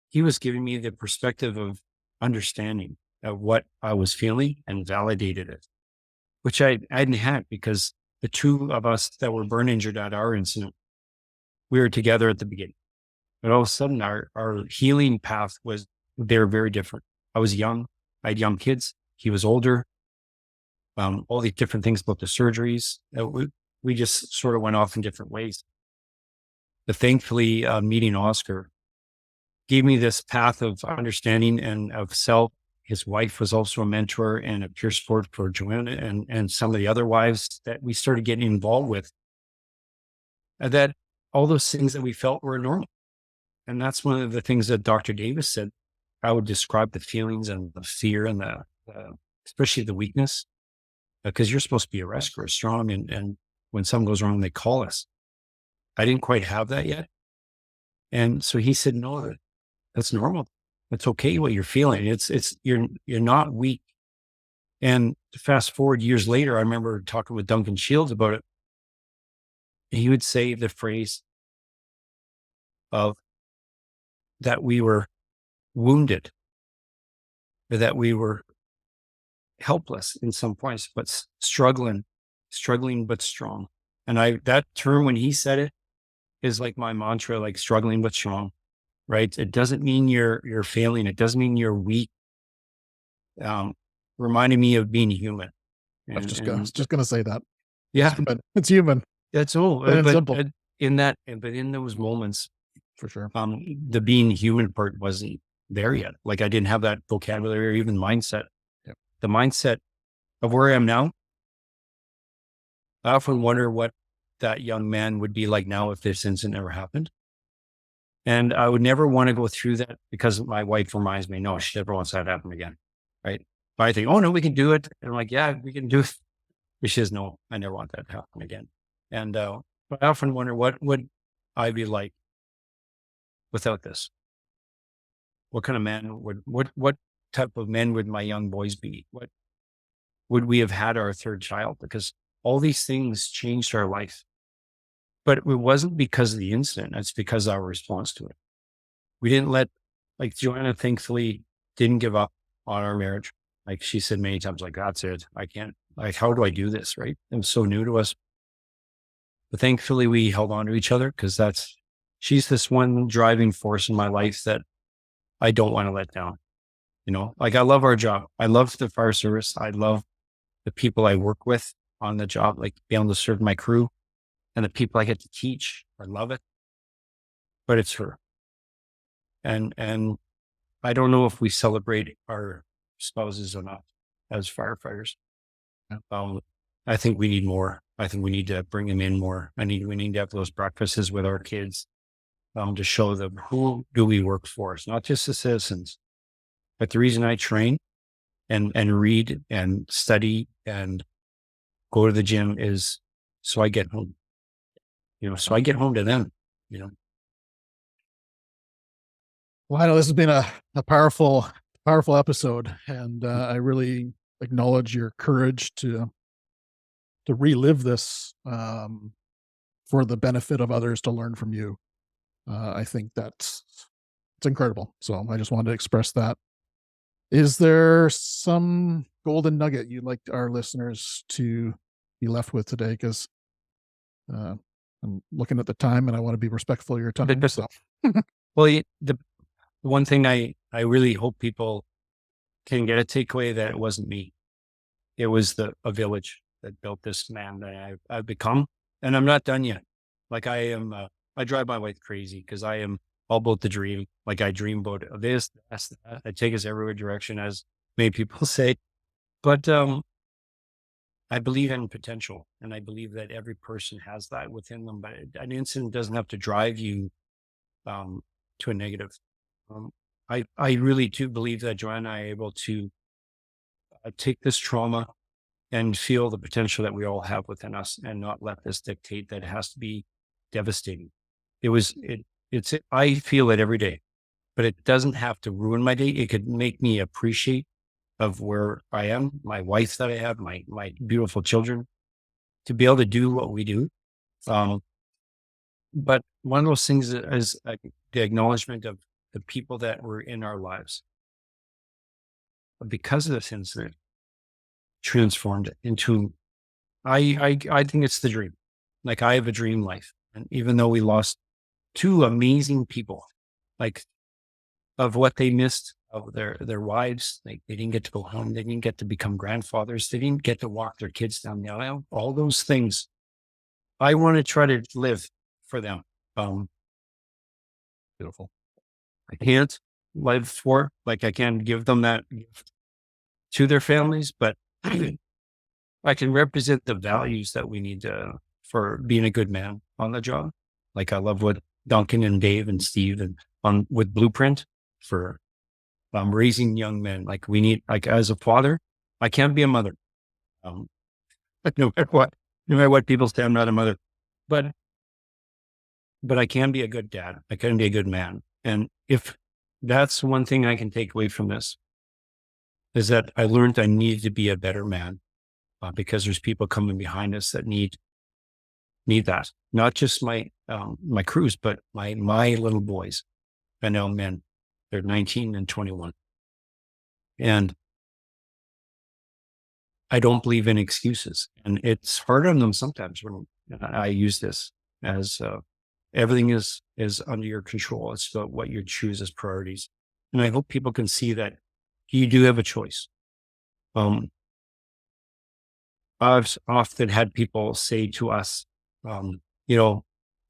He was giving me the perspective of understanding of what I was feeling and validated it, which I hadn't had because the 2 of us that were burn injured at our incident, we were together at the beginning. But all of a sudden our healing path they were very different. I was young. I had young kids. He was older. All these different things about the surgeries. We just sort of went off in different ways. But thankfully, meeting Oscar gave me this path of understanding and of self. His wife was also a mentor and a peer support for Joanna and some of the other wives that we started getting involved with. And that all those things that we felt were normal. And that's one of the things that Dr. Davis said. I would describe the feelings and the fear and especially the weakness, because you're supposed to be a rescuer, strong. And when something goes wrong, they call us. I didn't quite have that yet. And so he said, no, that's normal. It's okay what you're feeling. You're not weak. And to fast forward years later, I remember talking with Duncan Shields about it. He would say the phrase of that we were wounded, or that we were helpless in some points, but struggling but strong. And that term, when he said it, is like my mantra, like struggling but strong, right? It doesn't mean you're failing. It doesn't mean you're weak. Reminding me of being human. I was just going to say that. Yeah. It's human. That's all. But simple. But in those moments, for sure, the being human part wasn't there yet. Like I didn't have that vocabulary or even mindset. Yep. The mindset of where I am now, I often wonder what that young man would be like now if this incident never happened. And I would never want to go through that because my wife reminds me, no, she never wants that to happen again. Right. But I think, oh no, we can do it. And I'm like, yeah, we can do it. But she says, no, I never want that to happen again. And but I often wonder what would I be like without this? What kind of man what type of men would my young boys be? What would we have had our 3rd child? Because all these things changed our life. But it wasn't because of the incident. It's because of our response to it. We didn't like Joanna thankfully didn't give up on our marriage. Like she said many times, like, that's it. I can't, how do I do this? Right. It was so new to us. But thankfully we held on to each other because she's this one driving force in my life that I don't want to let down. Like I love our job. I love the fire service. I love the people I work with on the job, like being able to serve my crew and the people I get to teach. I love it, but it's her. And I don't know if we celebrate our spouses or not as firefighters. I think we need more. I think we need to bring them in more. We need to have those breakfasts with our kids to show them who do we work for. It's not just the citizens, but the reason I train and read and study and go to the gym is so I get home. So I get home to them. Well, I know this has been a powerful episode, and I really acknowledge your courage to relive this for the benefit of others to learn from you. I think it's incredible. So I just wanted to express that. Is there some golden nugget you'd like our listeners to be left with today? Because I'm looking at the time and I want to be respectful of your time. So. Well, the one thing I really hope people can get a takeaway that it wasn't me. It was a village that built this man that I've become, and I'm not done yet. Like I am, I drive my wife crazy because I am all about the dream. Like I dream about this, that. I take us every direction, as many people say. But I believe in potential, and I believe that every person has that within them. But an incident doesn't have to drive you to a negative. I really do believe that Joanne and I are able to take this trauma and feel the potential that we all have within us, and not let this dictate that it has to be devastating. I feel it every day, but it doesn't have to ruin my day. It could make me appreciate of where I am, my wife that I have, my beautiful children, to be able to do what we do. But one of those things is the acknowledgement of the people that were in our lives. But because of this incident, transformed it into, I think it's the dream. Like I have a dream life. And even though we lost two amazing people, like of what they missed of their wives, like they didn't get to go home. They didn't get to become grandfathers. They didn't get to walk their kids down the aisle. All those things I want to try to live for them. Beautiful. I can't live for, like I can't give them that gift to their families, but I can represent the values that we need for being a good man on the job. Like I love what Duncan and Dave and Steve and with Blueprint for raising young men. Like we need, like as a father, I can't be a mother. But no matter what people say, I'm not a mother, but I can be a good dad. I can be a good man. And if that's one thing I can take away from this, is that I learned I needed to be a better man because there's people coming behind us that need that. Not just my crews, but my little boys. I know men, they're 19 and 21. And I don't believe in excuses. And it's hard on them sometimes when I use this as everything is under your control. It's about what you choose as priorities. And I hope people can see that you do have a choice. I've often had people say to us,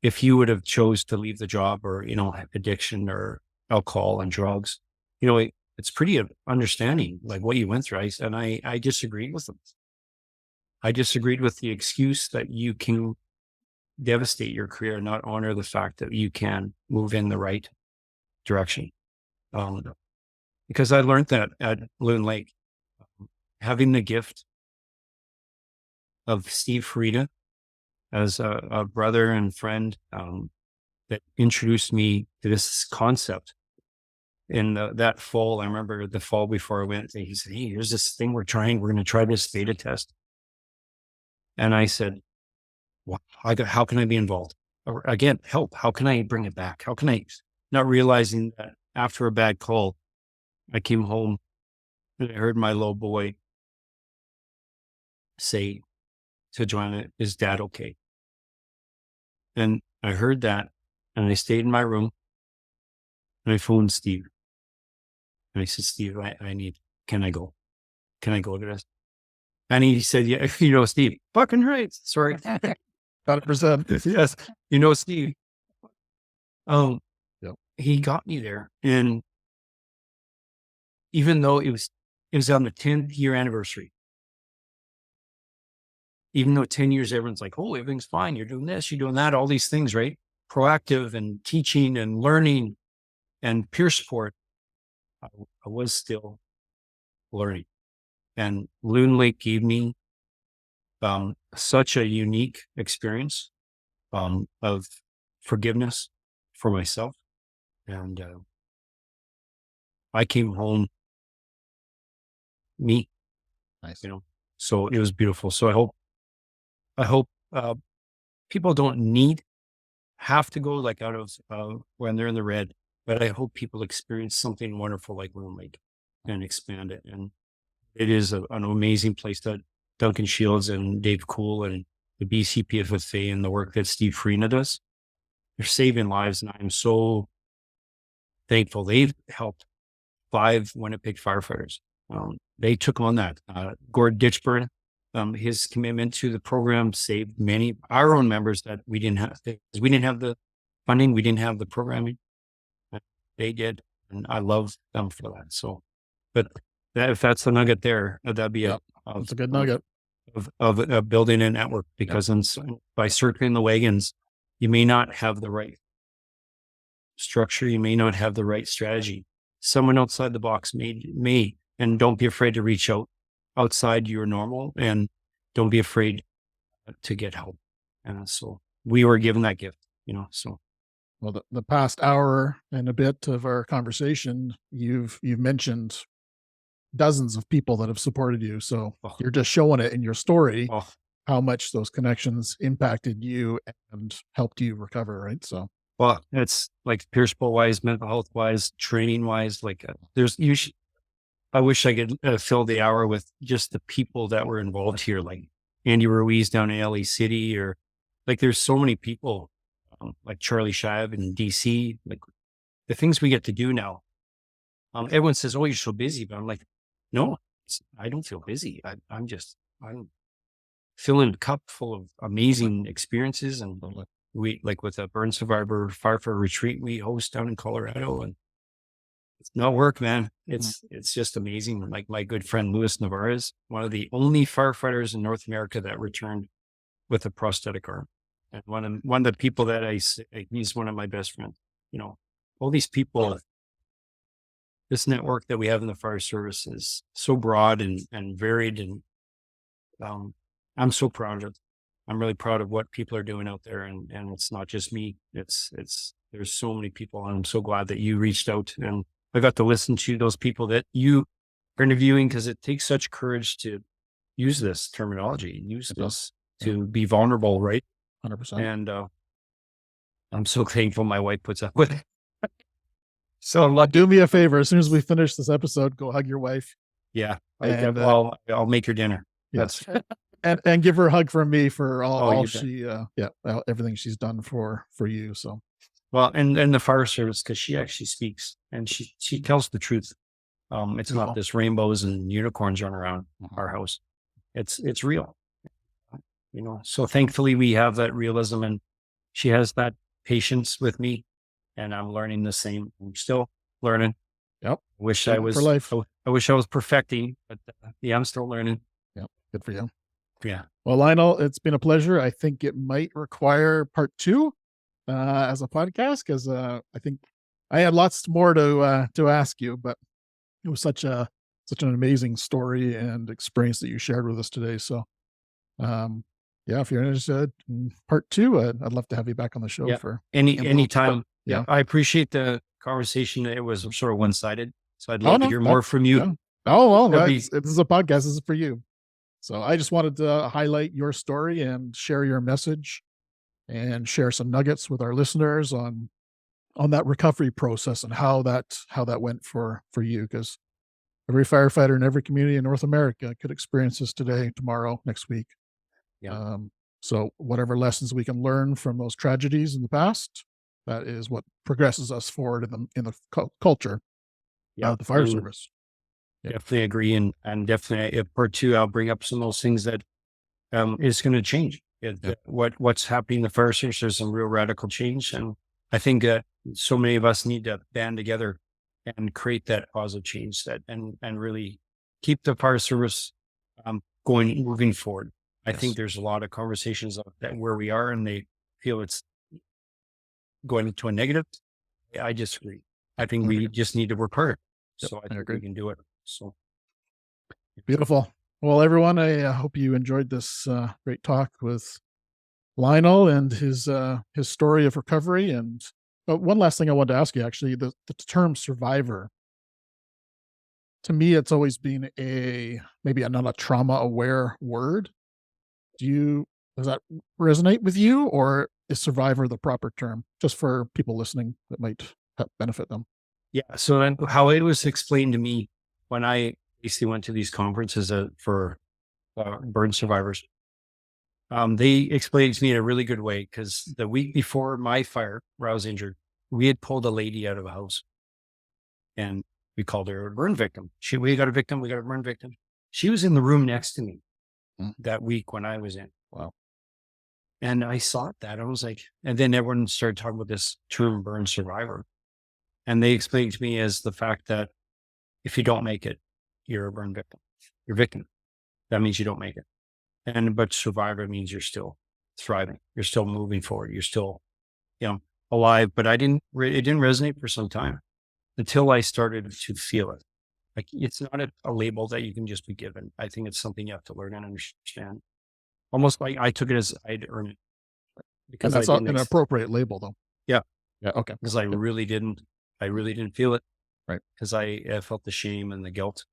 if you would have chose to leave the job or, addiction or alcohol and drugs, it's pretty understanding like what you went through. And I disagreed with them. I disagreed with the excuse that you can devastate your career and not honor the fact that you can move in the right direction. Because I learned that at Loon Lake, having the gift of Steve Farida as a brother and friend that introduced me to this concept. In that fall, I remember the fall before I went, he said, "Hey, here's this thing we're going to try this beta test." And I said, well, how can I be involved? Or again, help. How can I bring it back? How can I, not realizing that after a bad call, I came home and I heard my little boy say to Joanna, "Is Dad okay?" And I heard that and I stayed in my room and I phoned Steve. And I said, Steve, can I go? Can I go to this? And he said, yeah, Steve, fucking right. Sorry. 100%. Yes. Steve. Yep. He got me there. And even though it was on the 10th year anniversary, even though 10 years, everyone's like, oh, everything's fine. You're doing this, you're doing that, all these things, right? Proactive and teaching and learning and peer support. I was still learning. And Loon Lake gave me such a unique experience of forgiveness for myself. And I came home me, Nice. so it was beautiful. So I hope people don't have to go like out of when they're in the red, but I hope people experience something wonderful like Loon Lake and expand it. And it is an amazing place that Duncan Shields and Dave Cool and the BCPFFA and the work that Steve Farina does. They're saving lives, and I'm so thankful. They've helped 5 Winnipeg firefighters. They took on that. Gord Ditchburn, his commitment to the program saved many our own members that we didn't have. We didn't have the funding, we didn't have the programming. They did, and I love them for that. So, but if that's the nugget there, that'd be That's a good nugget of building a network, because by circling the wagons, you may not have the right structure, you may not have the right strategy. Someone outside the box may, and don't be afraid to reach out outside your normal, and don't be afraid to get help. And so we were given that gift, so. Well, the past hour and a bit of our conversation, you've mentioned dozens of people that have supported you. So you're just showing it in your story, how much those connections impacted you and helped you recover. Right. So, well, it's like peer support wise, mental health wise, training wise, like I wish I could fill the hour with just the people that were involved here, like Andy Ruiz down in LA City, or like there's so many people like Charlie Shive in DC, like the things we get to do now. Everyone says, oh, you're so busy, but I'm like, no, I don't feel busy. I'm filling a cup full of amazing experiences. And we, like with a burn survivor firefighter retreat we host down in Colorado, and it's no work, man. It's just amazing. Like my good friend Luis Navarez, one of the only firefighters in North America that returned with a prosthetic arm, and one of the people that he's one of my best friends. All these people. This network that we have in the fire service is so broad and varied, and I'm so proud of it. I'm really proud of what people are doing out there, and it's not just me. There's so many people, and I'm so glad that you reached out, and I got to listen to those people that you are interviewing, because it takes such courage to use this terminology, use this to be vulnerable, right? 100%. And I'm so thankful my wife puts up with it. So do me a favor. As soon as we finish this episode, go hug your wife. Yeah. I'll make your dinner. Yes. and give her a hug from me for all everything she's done for you. So, well, and the fire service, because she actually speaks and she tells the truth. It's not this rainbows and unicorns running around our house. It's real, so thankfully we have that realism, and she has that patience with me. And I'm learning the same. I'm still learning. Yep. Wish I was for life. I wish I was perfecting, but I'm still learning. Yep. Good for you. Yeah. Well, Lionel, it's been a pleasure. I think it might require part 2 as a podcast, because I think I had lots more to ask you, but it was such an amazing story and experience that you shared with us today. So, if you're interested in part 2, I'd love to have you back on the show for any time. Yeah, I appreciate the conversation. It was sort of one-sided, so I'd love to hear more from you. Yeah. Oh, well, this is a podcast. This is for you. So I just wanted to highlight your story and share your message, and share some nuggets with our listeners on that recovery process and how that went for you, because every firefighter in every community in North America could experience this today, tomorrow, next week. Yeah. So whatever lessons we can learn from those tragedies in the past, that is what progresses us forward in the culture. the fire and service. Yeah. Definitely agree. And definitely part two, I'll bring up some of those things that is going to change. What's happening in the fire service, there's some real radical change. And I think that so many of us need to band together and create that positive change and really keep the fire service moving forward. I think there's a lot of conversations that where we are and they feel it's going into a negative. I disagree. I think we just need to work hard. So I think we can do it. So beautiful. Well, everyone, I hope you enjoyed this great talk with Lionel and his story of recovery. And one last thing I wanted to ask you, actually, the term survivor. To me, it's always been maybe not a trauma-aware word. Does that resonate with you, or is survivor the proper term, just for people listening that might benefit them? Yeah. So then how it was explained to me when I basically went to these conferences for burn survivors, they explained it to me in a really good way, because the week before my fire, where I was injured, we had pulled a lady out of a house and we called her a burn victim. We got a burn victim. She was in the room next to me that week when I was in. Wow. And I saw that. I was like, and then everyone started talking about this term burn survivor. And they explained to me as the fact that if you don't make it, you're a burn victim. You're a victim. That means you don't make it. But survivor means you're still thriving. You're still moving forward. You're still, alive. But it didn't resonate for some time until I started to feel it. Like, it's not a label that you can just be given. I think it's something you have to learn and understand. Almost like I took it as I'd earn it. Because that's not an appropriate label, though. Yeah. Yeah. Okay. Because I really didn't feel it. Right. Because I felt the shame and the guilt.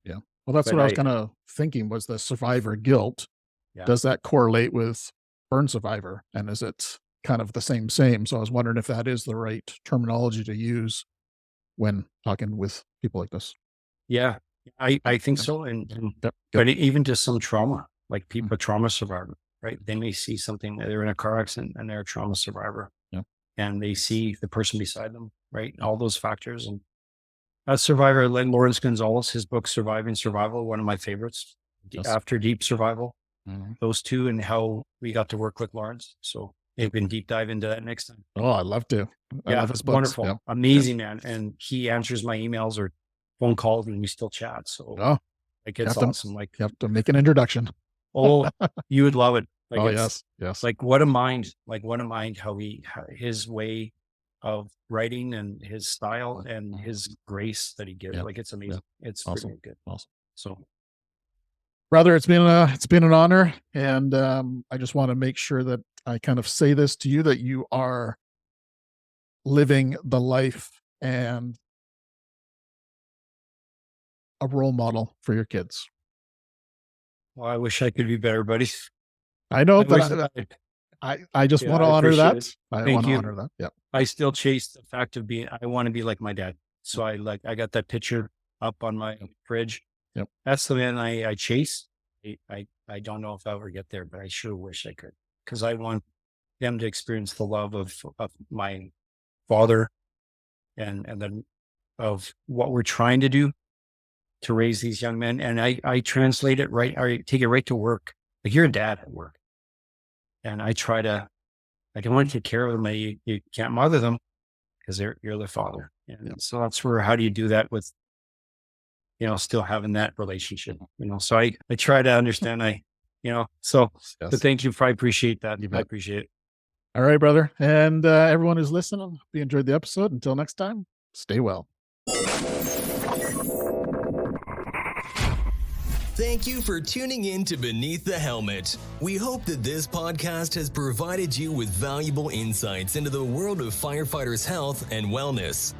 Yeah. Well, that's what I was kind of thinking, was the survivor guilt. Yeah. Does that correlate with burn survivor? And is it kind of the same? So I was wondering if that is the right terminology to use when talking with people like this. Yeah, I think so. But even to some trauma, like people, a trauma survivor, right? They may see something, they're in a car accident and they're a trauma survivor. Yeah. And they see the person beside them, right? All those factors. And a survivor, like Lawrence Gonzalez, his book, Surviving Survival, one of my favorites, After Deep Survival, those two, and how we got to work with Lawrence. So you can deep dive into that next time. Oh, I'd love to. I love his books. Wonderful. Yeah. Amazing, man. And he answers my emails or phone calls and we still chat. So it's awesome. You have to make an introduction. Oh, you would love it. Yes. Like what a mind, how his way of writing and his style and his grace that he gives. Like, it's amazing. Yeah. It's awesome. Really good. Awesome. So, brother, it's been an honor. And I just want to make sure that I kind of say this to you, that you are living the life and a role model for your kids. Well, I wish I could be better, buddy. I know, but I just want to honor that. I want to honor that. Yeah. I still chase the fact of I want to be like my dad. So I got that picture up on my fridge. Yep. That's the man I chase. I don't know if I'll ever get there, but I sure wish I could, because I want them to experience the love of my father and then of what we're trying to do to raise these young men. And I translate it right. I take it right to work. Like, you're a dad at work. And I don't want to take care of them. You can't mother them because you're their father. And so that's where, how do you do that with, still having that relationship, so I try to understand, but thank you. I appreciate that. I appreciate it. All right, brother. And everyone who's listening, hope you enjoyed the episode. Until next time, stay well. Thank you for tuning in to Beneath the Helmet. We hope that this podcast has provided you with valuable insights into the world of firefighters' health and wellness.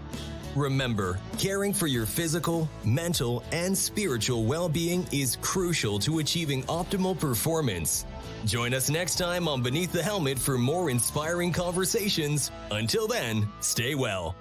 Remember, caring for your physical, mental, and spiritual well-being is crucial to achieving optimal performance. Join us next time on Beneath the Helmet for more inspiring conversations. Until then, stay well.